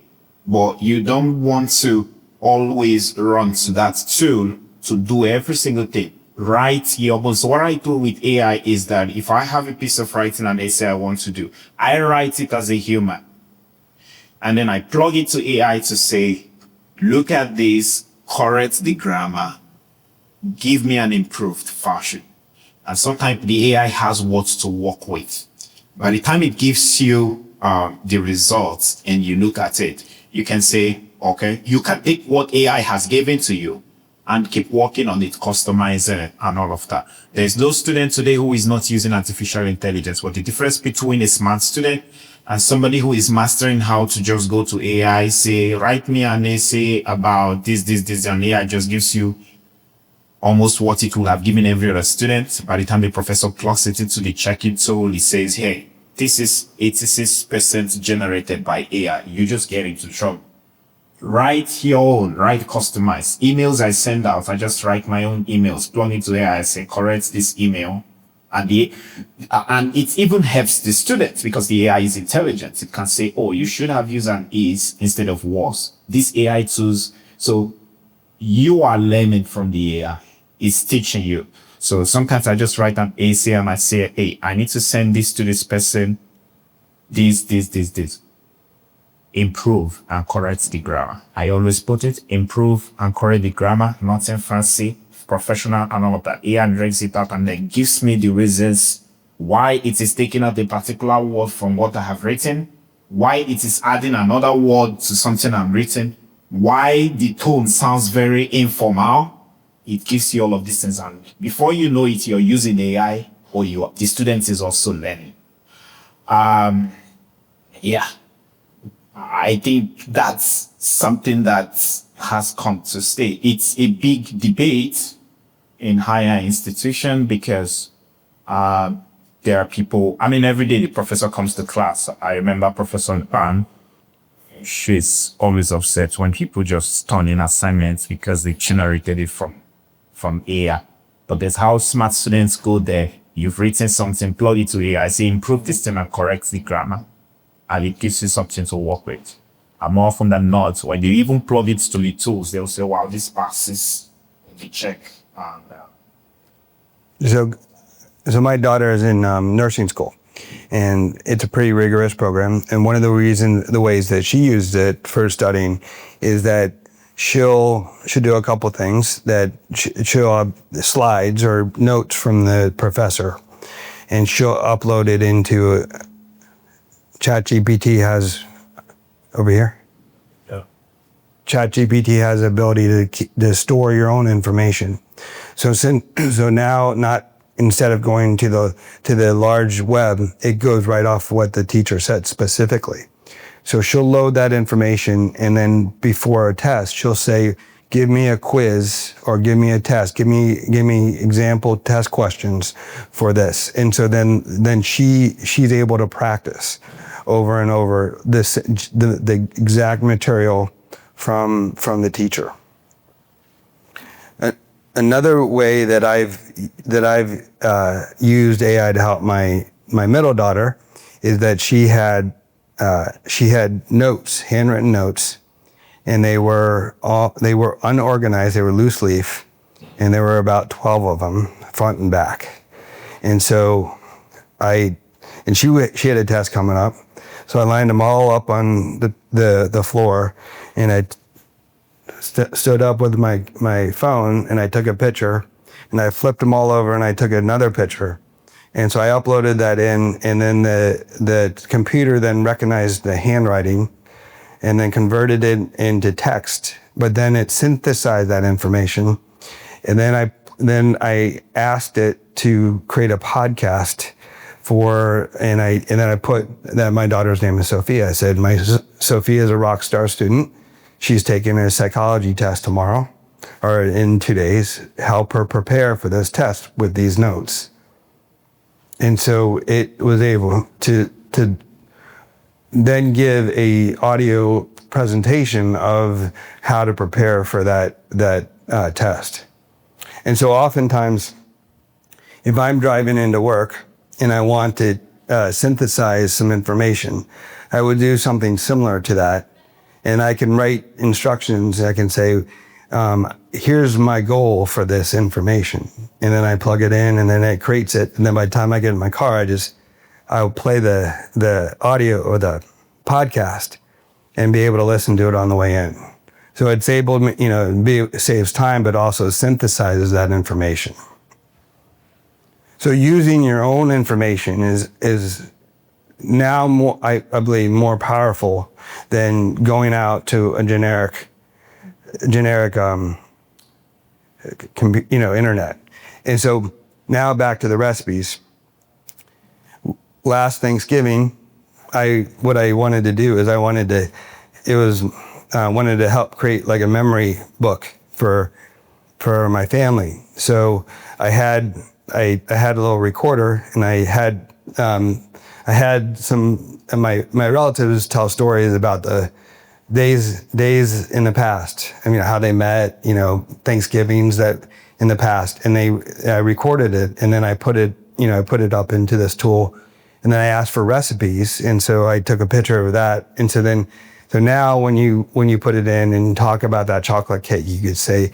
but you don't want to always run to that tool to do every single thing. Write your own. So what I do with AI is that if I have a piece of writing and essay I want to do, I write it as a human. And then I plug it to AI to say, look at this, correct the grammar, give me an improved version. And sometimes the AI has what to work with. By the time it gives you the results and you look at it, you can say, okay, you can take what AI has given to you and keep working on it, customizing it, and all of that. There's no student today who is not using artificial intelligence. But the difference between a smart student and somebody who is mastering how to just go to AI, say, write me an essay about this, and AI just gives you almost what it would have given every other student. By the time the professor plugs it into the check-in tool, he says, hey, this is 86% generated by AI. You just get into trouble. Write your own, write customized. Emails I send out, I just write my own emails, plug into AI, I say, correct this email. And it even helps the students because the AI is intelligent. It can say, oh, you should have used an is instead of was. These AI tools, so you are learning from the AI. It's teaching you. So sometimes I just write an essay and I say, hey, I need to send this to this person. This. Improve and correct the grammar. I always put it, improve and correct the grammar, nothing fancy, professional and all of that. AI drags it out and then gives me the reasons why it is taking out a particular word from what I have written, why it is adding another word to something I'm written, why the tone sounds very informal. It gives you all of these things, and before you know it, you're using AI or the student is also learning. Yeah. I think that's something that has come to stay. It's a big debate in higher institution because there are people, I mean, every day the professor comes to class. I remember Professor Pan, she's always upset when people just turn in assignments because they generated it from AI. But that's how smart students go there. You've written something, plug it to AI, say improve this thing and correct the grammar. And it gives you something to work with. And more often than not, when you even plug it to the tools, they'll say, wow, this passes the check. And, So my daughter is in nursing school, and it's a pretty rigorous program. And one of the ways that she used it for studying is that she'll do a couple things. That she'll have slides or notes from the professor, and she'll upload it into ChatGPT has over here. Yeah. ChatGPT has the ability to store your own information. So now, not instead of going to the large web, it goes right off what the teacher said specifically. So she'll load that information, and then before a test, she'll say, give me a quiz or give me a test, give me example test questions for this. And so then she's able to practice over and over the exact material from the teacher. Another way that I've used AI to help my middle daughter is that she had notes, handwritten notes, and they were unorganized. They were loose leaf, and there were about 12 of them, front and back. And so she had a test coming up, so I lined them all up on the floor, and I stood up with my phone, and I took a picture, and I flipped them all over, and I took another picture. And so I uploaded that in, and then the computer then recognized the handwriting and then converted it into text. But then it synthesized that information. And then I asked it to create a podcast and then I put that my daughter's name is Sophia. I said, Sophia is a rock star student. She's taking a psychology test tomorrow or in 2 days. Help her prepare for this test with these notes. And so it was able to then give a audio presentation of how to prepare for that test. And so oftentimes, if I'm driving into work and I want to synthesize some information, I would do something similar to that. And I can write instructions. I can say, here's my goal for this information. And then I plug it in, and then it creates it. And then by the time I get in my car, I'll play the audio or the podcast and be able to listen to it on the way in. So it's able, saves time, but also synthesizes that information. So using your own information is now more, I believe, more powerful than going out to a generic internet. And so now back to the recipes. Last Thanksgiving, what I wanted to do is I wanted to help create like a memory book for for my family. So I had a little recorder, and I had some of my relatives tell stories about the days in the past. I mean, how they met, Thanksgivings that in the past, and I recorded it, and then I put it up into this tool, and then I asked for recipes, and so I took a picture of that, and so now when you put it in and talk about that chocolate cake, you could say,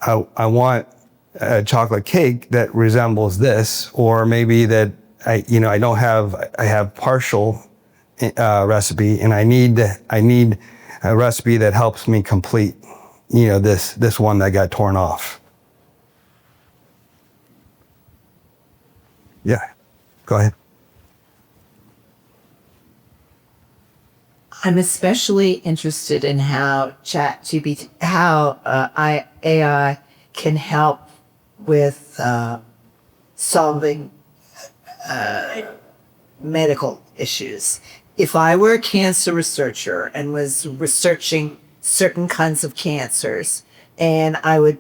I want a chocolate cake that resembles this, or maybe that I have partial recipe, and I need a recipe that helps me complete, this one that got torn off. Yeah, go ahead. I'm especially interested in how AI can help with solving medical issues. If I were a cancer researcher and was researching certain kinds of cancers, and I would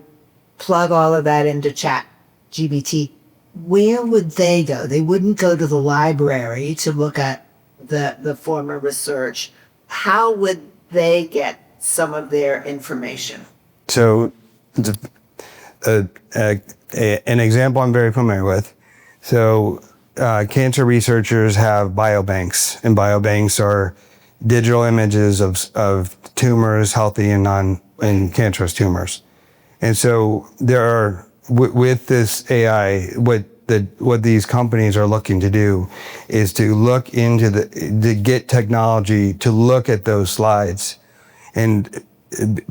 plug all of that into ChatGPT, where would they go? They wouldn't go to the library to look at the former research. How would they get some of their information? So, an example I'm very familiar with. So, cancer researchers have biobanks, and biobanks are digital images of tumors, healthy and cancerous tumors. And so there are, with this AI, what these companies are looking to do is to look into to get technology to look at those slides. And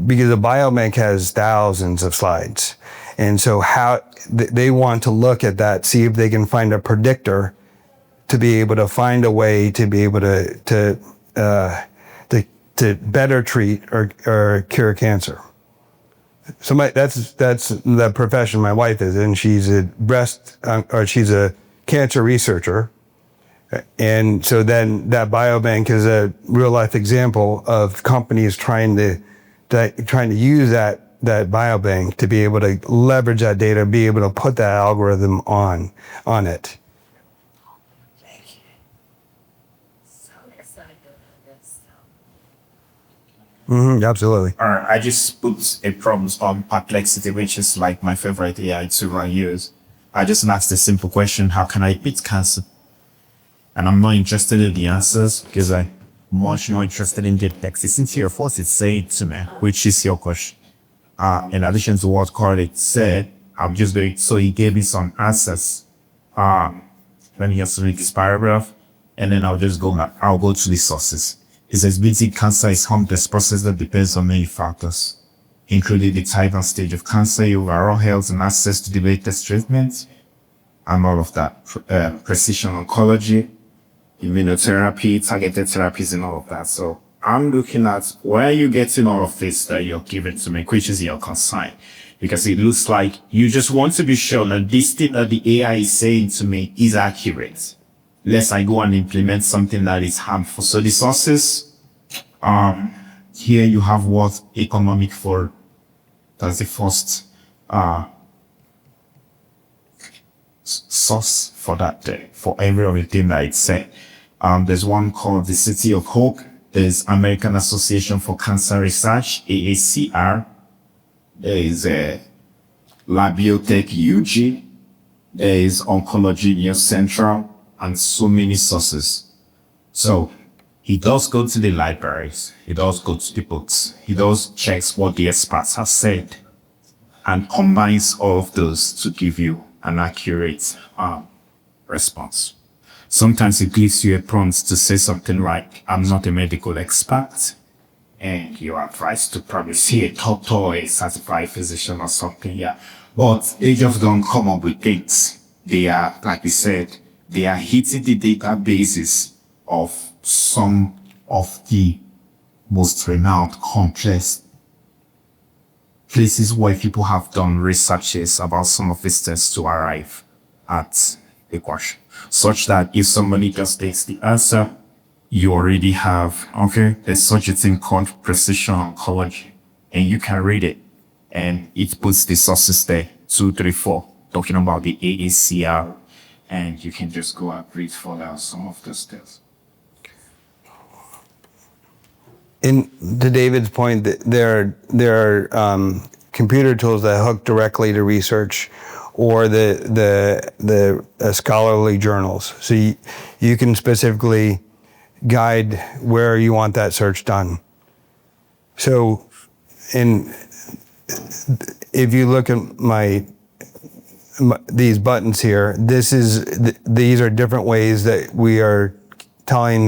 because a biobank has thousands of slides. And so how they want to look at that, see if they can find a predictor to be able to find a way to be able to better treat or cure cancer. So that's the profession my wife is in. She's she's a cancer researcher. And so then that biobank is a real life example of companies trying to use that biobank to be able to leverage that data, be able to put that algorithm on it. Thank you. So excited for this. Absolutely. I just put a prompt on Perplexity, which is like my favorite AI tool I use. I just asked a simple question: how can I beat cancer? And I'm not interested in the answers because I'm much more interested in the text. It's into your force, it's saying to me, which is your question. In addition to what Corey said, I'm just doing, so he gave me some answers. Let me just read this paragraph, and then I'll go to the sources. It says, beating cancer is a complex process that depends on many factors, including the type and stage of cancer, your overall health, and access to the latest treatment, and all of that. Precision oncology, immunotherapy, targeted therapies, and all of that. So I'm looking at where you getting all of this that you're giving to me, which is your concern. Because it looks like you just want to be sure that this thing that the AI is saying to me is accurate. Lest I go and implement something that is harmful. So the sources, here you have what economic for, that's the first source for that day, for every of the thing that it said. There's one called the City of Hope. There's American Association for Cancer Research, AACR. There is Labiotech UG. There is Oncology News Central, and so many sources. So he does go to the libraries. He does go to the books. He does checks what the experts have said and combines all of those to give you an accurate response. Sometimes it gives you a prompt to say something like, I'm not a medical expert, and you're advised to probably see a doctor or a certified physician or something, yeah. But they just don't come up with things. They are, like we said, they are hitting the databases of some of the most renowned, complex places where people have done researches about some of these tests to arrive at the question. Such that if somebody just takes the answer, you already have, okay, there's such a thing called precision oncology, and you can read it. and it puts the sources there, 2, 3, 4, talking about the AACR, and you can just go and read further some of the stuff. In to David's point, there are computer tools that hook directly to research or the scholarly journals. So you can specifically guide where you want that search done. So, if you look at these buttons here, these are different ways that we are telling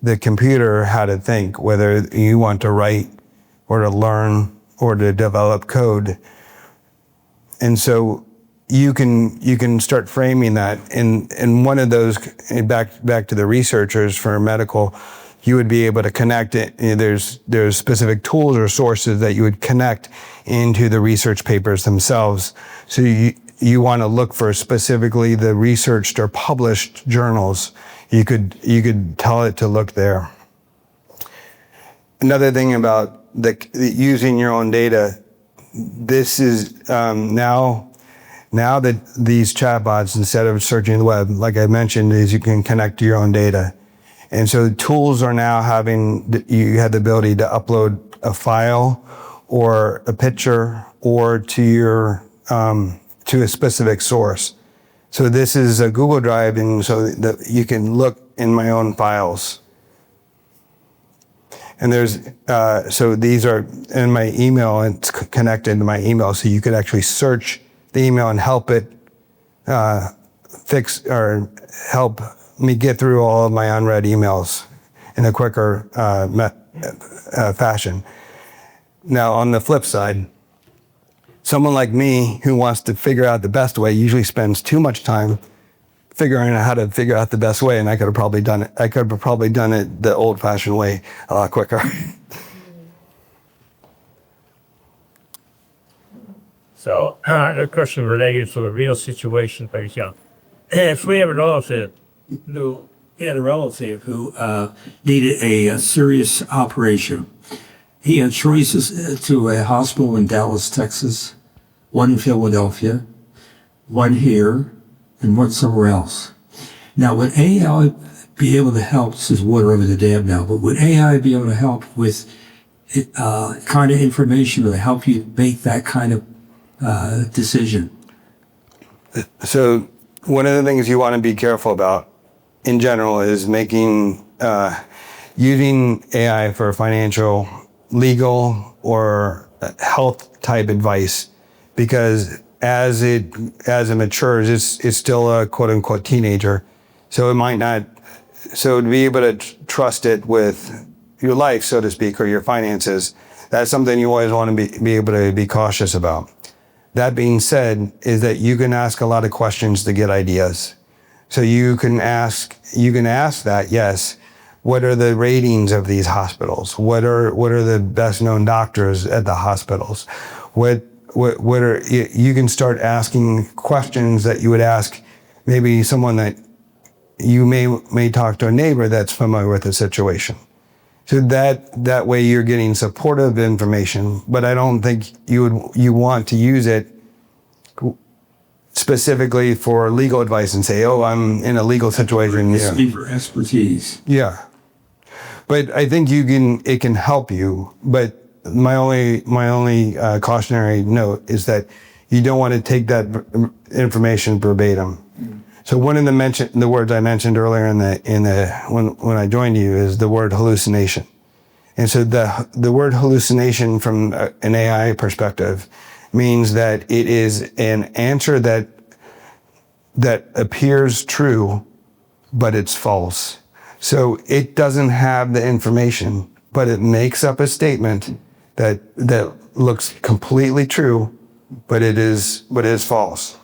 the computer how to think, whether you want to write or to learn or to develop code. And so you can start framing that. And one of those, back to the researchers for medical, you would be able to connect it. There's specific tools or sources that you would connect into the research papers themselves. So you want to look for specifically the researched or published journals. You could tell it to look there. Another thing about using your own data, this is now that these chatbots, instead of searching the web, like I mentioned, is you can connect to your own data. And so the tools are now you have the ability to upload a file or a picture or to a specific source. So this is a Google Drive, and so that you can look in my own files. And so these are in my email, and it's connected to my email, so you could actually search the email and help it fix or help me get through all of my unread emails in a quicker fashion. Now, on the flip side, someone like me who wants to figure out the best way usually spends too much time figuring out how to figure out the best way, and I could have probably done it the old-fashioned way a lot quicker. So, a question related to the real situation, if we have a relative who had a relative who needed a serious operation, he had choices to a hospital in Dallas, Texas, one in Philadelphia, one here, and one somewhere else. Now, would AI be able to help? This is water over the dam now, but would AI be able to help with kind of information to help you make that kind of decision? So one of the things you want to be careful about in general is using AI for financial, legal, or health type advice, because as it matures, it's still a quote unquote teenager. So it might not, so to be able to trust it with your life, so to speak, or your finances, that's something you always want to be able to be cautious about. That being said, is that you can ask a lot of questions to get ideas. So you can ask that, yes, what are the ratings of these hospitals? What are the best known doctors at the hospitals? You can start asking questions that you would ask maybe someone that you may talk to a neighbor that's familiar with the situation. So that way you're getting supportive information, but I don't think you want to use it specifically for legal advice and say, oh, I'm in a legal situation. Yeah. For expertise. Yeah. But I think it can help you. But my only cautionary note is that you don't want to take that information verbatim. So one of the words I mentioned earlier when I joined you is the word hallucination. And so the word hallucination from an AI perspective means that it is an answer that appears true, but it's false. So it doesn't have the information, but it makes up a statement that looks completely true, but it is false.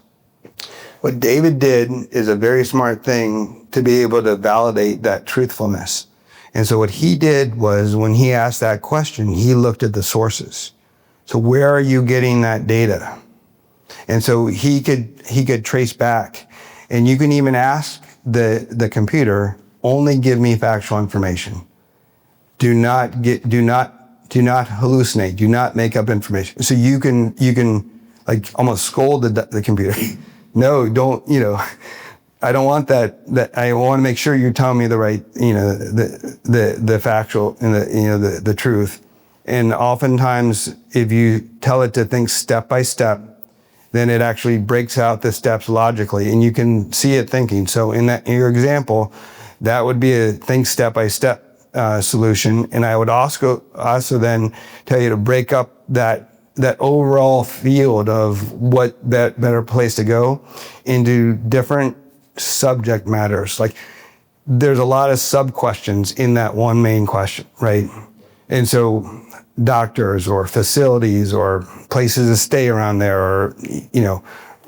What David did is a very smart thing to be able to validate that truthfulness. And so what he did was, when he asked that question, he looked at the sources. So where are you getting that data? And so he could trace back. And you can even ask the computer, only give me factual information. Do not hallucinate, do not make up information. So you can like almost scold the computer. No, don't, I don't want that I want to make sure you're telling me the right, the factual and the truth. And oftentimes if you tell it to think step by step, then it actually breaks out the steps logically and you can see it thinking. So in your example, that would be a think step by step solution. And I would also then tell you to break up that overall field of what that better place to go into different subject matters. Like there's a lot of sub questions in that one main question, right? And so doctors or facilities or places to stay around there or,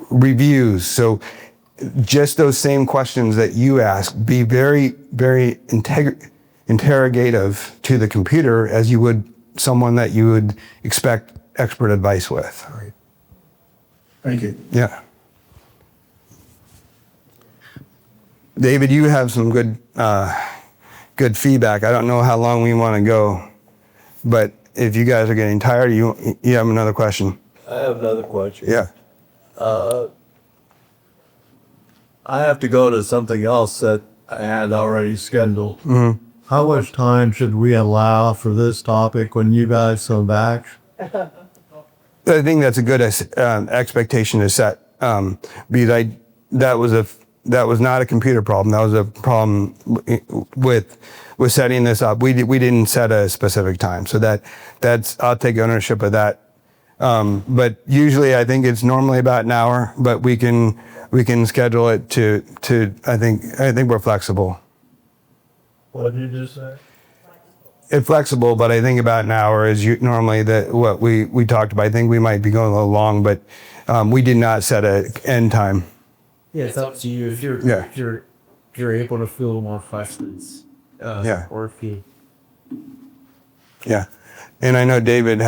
reviews. So just those same questions that you ask, be very, very interrogative to the computer as you would someone that you would expect expert advice with. Thank you. Yeah. David, you have some good feedback. I don't know how long we want to go, but if you guys are getting tired, you have another question. I have another question. Yeah. I have to go to something else that I had already scheduled. Mm-hmm. How much time should we allow for this topic when you guys come back? I think that's a good expectation to set, because that was not a computer problem. That was a problem with setting this up. We didn't set a specific time, so that's I'll take ownership of that. But usually, I think it's normally about an hour. But we can schedule it to I think we're flexible. What did you just say? It's flexible, but I think about an hour is normally what we talked about. I think we might be going a little long, but we did not set an end time. Yeah, it's up to you. If you're able to fill more questions. Yeah. Or if you. Yeah, and I know David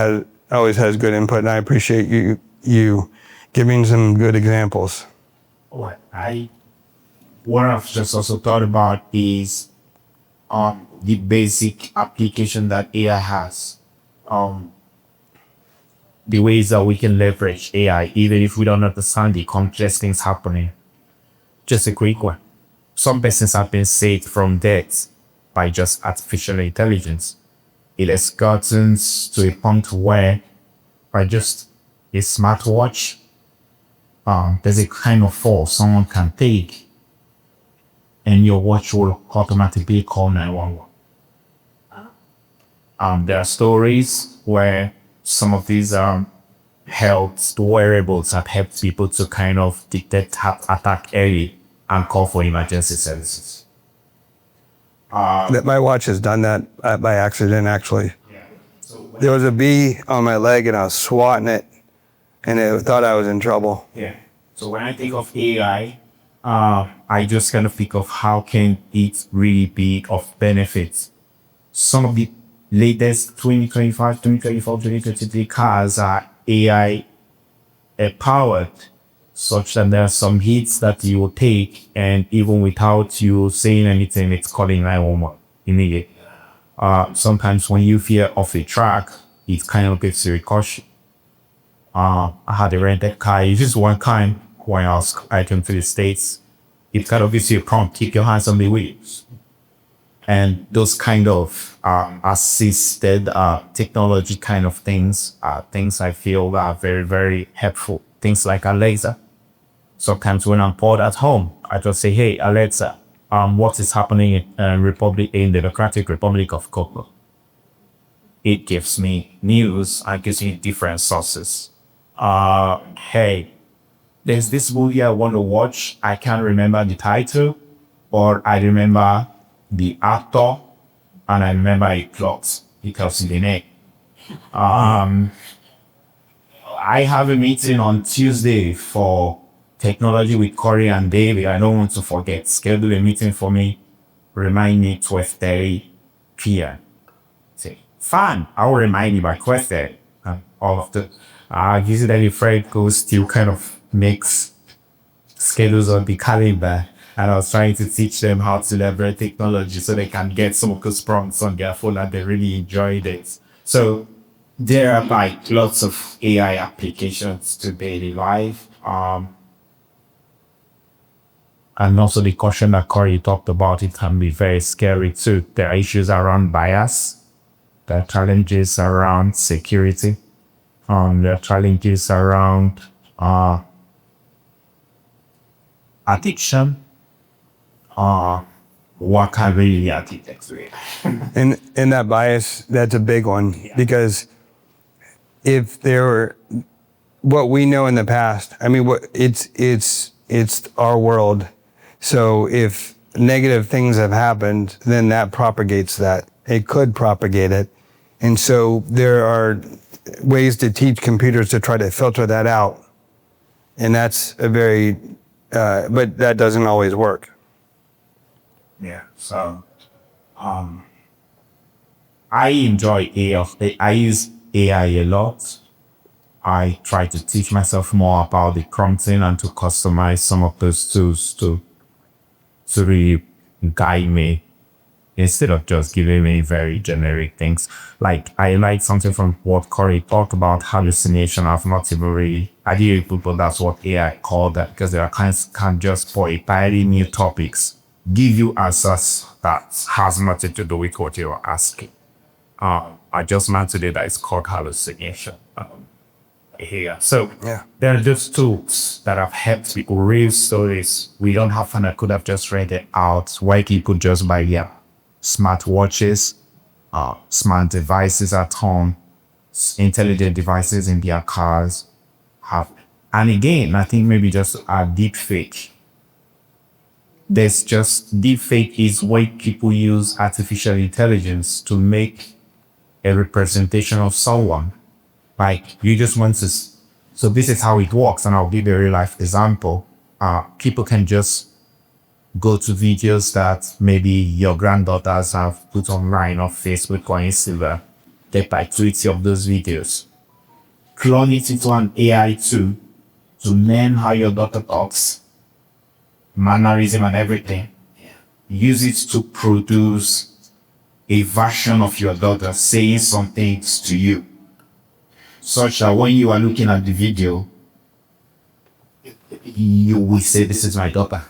always has good input, and I appreciate you giving some good examples. What I've just also thought about is the basic application that AI has. The ways that we can leverage AI, even if we don't understand the complex things happening. Just a quick one. Some persons have been saved from death by just artificial intelligence. It has gotten to a point where by just a smartwatch, there's a kind of fall someone can take and your watch will automatically call 911. There are stories where some of these health wearables have helped people to kind of detect heart attack early and call for emergency services. My watch has done that by accident, actually. There was a bee on my leg and I was swatting it and it thought I was in trouble. Yeah. So when I think of AI, I just kind of think of how can it really be of benefit. Some of the latest 2025, 2024, 2023 cars are AI powered, such that there are some hits that you will take and even without you saying anything, it's calling 911 immediately. Sometimes when you fear off a track, it kind of gives you a caution. I had a rented car, it's just one kind. When I came to the States, it kind of gives you a prompt, keep your hands on the wheels. And those kind of assisted technology kind of things are things I feel are very, very helpful. Things like Alexa. Sometimes when I'm bored at home, I just say, hey, Alexa, what is happening in Democratic Republic of Congo? It gives me news and gives me different sources. Hey, there's this movie I want to watch. I can't remember the title, or I remember the actor, and I remember a plot. It tells me the name. I have a meeting on Tuesday for technology with Corey and David. I don't want to forget. Schedule a meeting for me. Remind me 12:30 p.m. Say, fine. I will remind you by 12:30. All of the usually Fred goes still kind of makes schedules on the calendar, and I was trying to teach them how to leverage technology so they can get some of those prompts on their phone and they really enjoyed it. So there are like lots of AI applications to daily life. And also the caution that Corey talked about, it can be very scary too. There are issues around bias. There are challenges around security. There are challenges around addiction. What can really architect to it? And that bias, that's a big one because if there were what we know in the past, I mean, it's our world. So if negative things have happened, then that propagates that. It could propagate it. And so there are ways to teach computers to try to filter that out. And that's a very, but that doesn't always work. Yeah. So, I enjoy AI. I use AI a lot. I try to teach myself more about the prompting and to customize some of those tools to really guide me instead of just giving me very generic things. Like I like something from what Corey talked about, hallucination. I've not even really, I didn't even but that's what AI called that because there are kinds can just for entirely new topics give you answers that has nothing to do with what you're asking. I just learned today that it's called hallucination. Here. So Yeah. there are just tools that have helped people, real stories. We don't have fun. I could have just read it out. Why people just buy smart watches, smart devices at home, intelligent devices in their cars. And again, I think maybe just a deep fake. There's just deep fake is when people use artificial intelligence to make a representation of someone. Like you just want to, so this is how it works, and I'll give a real life example. People can just go to videos that maybe your granddaughters have put online on Facebook or Instagram. Take like 20 of those videos, clone it into an AI tool to learn how your daughter talks, mannerism and everything. Use it to produce a version of your daughter saying some things to you, such that when you are looking at the video, you will say, "This is my daughter."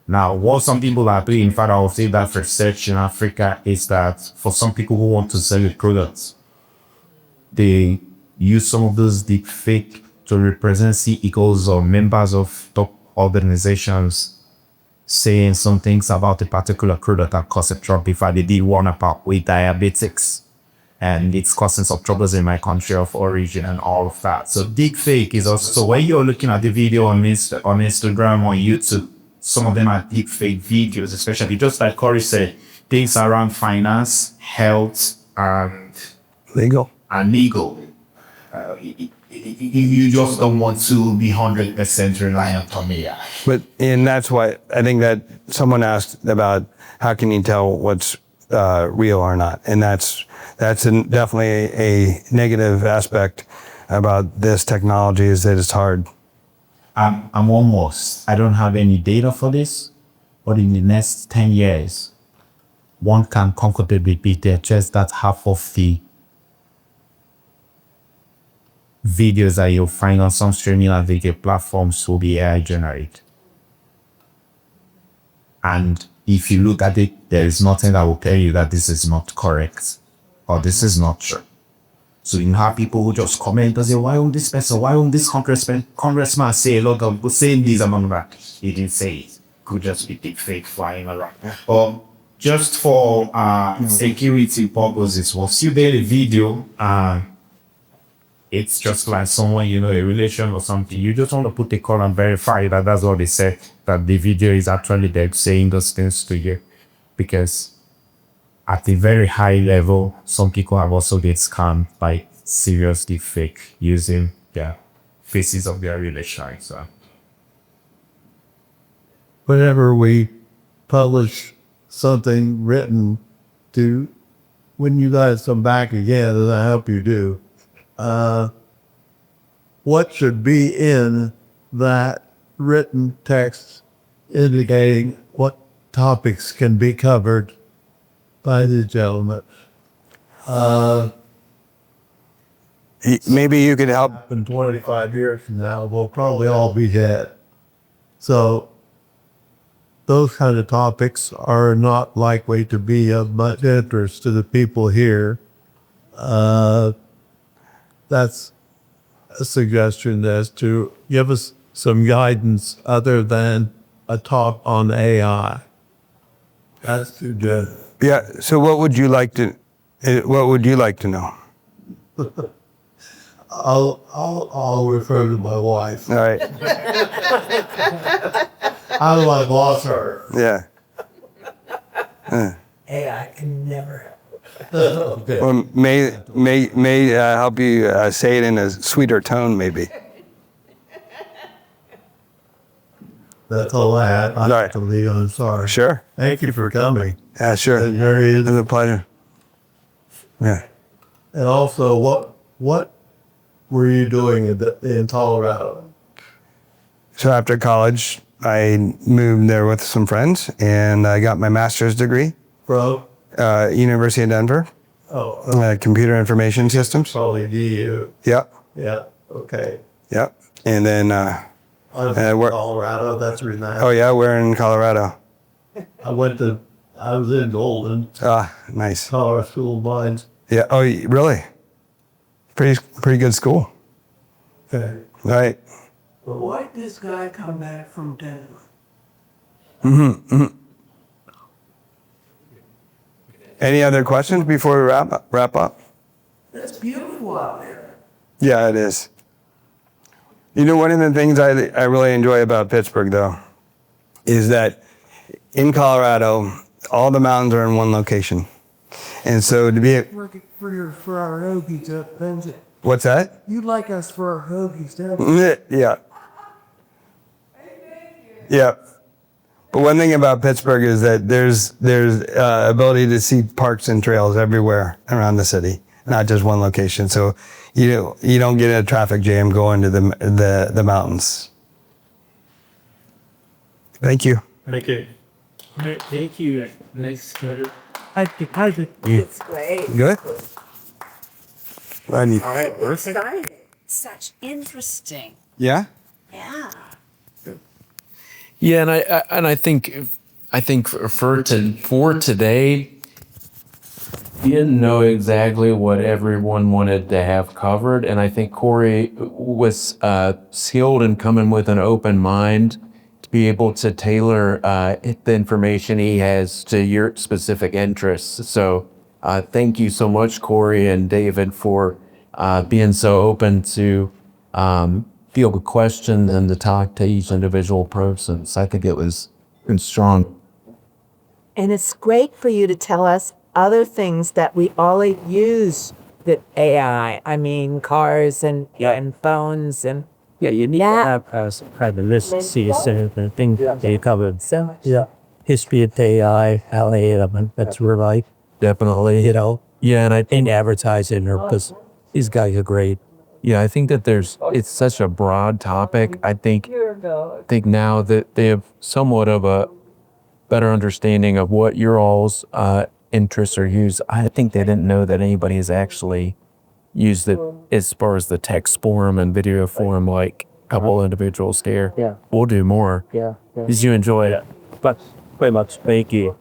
Now, what some people are doing, in fact, I will say that for research in Africa is that for some people who want to sell a product, they use some of those deep fake to represent CEOs or members of top organizations saying some things about a particular product that caused a trouble. In fact, they did one about with diabetics. And it's causing some troubles in my country of origin and all of that. So deep fake is also, so when you're looking at the video on Instagram or YouTube, some of them are deep fake videos, especially just like Corey said, things around finance, health, and Legal. legal. You just don't want to be 100% reliant on AI. But, and that's why I think that someone asked about how can you tell what's real or not. And that's definitely a negative aspect about this technology is that it's hard. I'm almost, I don't have any data for this, but in the next 10 years, one can comfortably be there just that half of the videos that you'll find on some streaming and video platforms will be AI generated. And if you look at it, there is nothing that will tell you that this is not correct or this is not true. So you have people who just comment and say, why won't this person, why won't this congressman say a lot of people saying this among that? He didn't say it. Could just be deep fake flying around. Or just for security purposes, once you made a video, it's just like someone, a relation or something. You just want to put a call and verify that that's what they said, that the video is actually them saying those things to you. Because at a very high level, some people have also been scammed by seriously fake using their faces of their relations. So. Whenever we publish something written when you guys come back again, and I hope you do, what should be in that written text indicating what topics can be covered by the gentleman? Maybe you could help. In 25 years from now, we'll probably all be dead. So those kind of topics are not likely to be of much interest to the people here. That's a suggestion as to give us some guidance other than a talk on AI. That's too good. Yeah. So what would you like to know? I'll refer to my wife. All right. How do I boss her? Yeah. AI can never. Okay. Or may help you say it in a sweeter tone, maybe. That's all I had. I All right. have to leave. I'm sorry. Sure. Thank you for coming. Yeah, sure. And very It was a pleasure. Yeah. And also, what were you doing in Colorado? So after college, I moved there with some friends, and I got my master's degree, From? University of Denver, computer information systems. Probably DU. Yep. Yeah. Okay. Yep. And then, I'm from we're- Colorado. That's the reason oh yeah, we're in Colorado. I was in Golden, Ah, nice. Colorado School of Mines. Yeah. Oh, really? Pretty good school. Okay. Right. Why did this guy come back from Denver? Any other questions before we wrap up? That's beautiful out there. Yeah, it is. You know, one of the things I really enjoy about Pittsburgh, though, is that in Colorado, all the mountains are in one location. And so to be, Working for our hoagies up, isn't it? what's that? You like us for our hoagies, don't you? Yeah. Yeah. But one thing about Pittsburgh is that there's ability to see parks and trails everywhere around the city, not just one location. So you don't get a traffic jam going to the mountains. Thank you. Thank you. Thank you. Next. It's great. Good. I need. Exciting. Such interesting. Yeah. Yeah. Yeah, and I think for today, you didn't know exactly what everyone wanted to have covered, and I think Corey was skilled in coming with an open mind to be able to tailor the information he has to your specific interests. So thank you so much, Corey and David, for being so open to field questions and to talk to each individual person. So I think it was strong. And it's great for you to tell us other things that we all use with AI. I mean, cars and phones and You need to have a list to see the things they covered. so much. History of AI, how they that's really Definitely. Yeah, and I think in advertising or because these guys are great. Yeah, I think that it's such a broad topic. I think now that they have somewhat of a better understanding of what your all's interests are used. I think they didn't know that anybody has actually used it as far as the text form and video form, like a couple individuals there. Yeah. We'll do more. Yeah. Did you enjoy it? But very much. Thank you.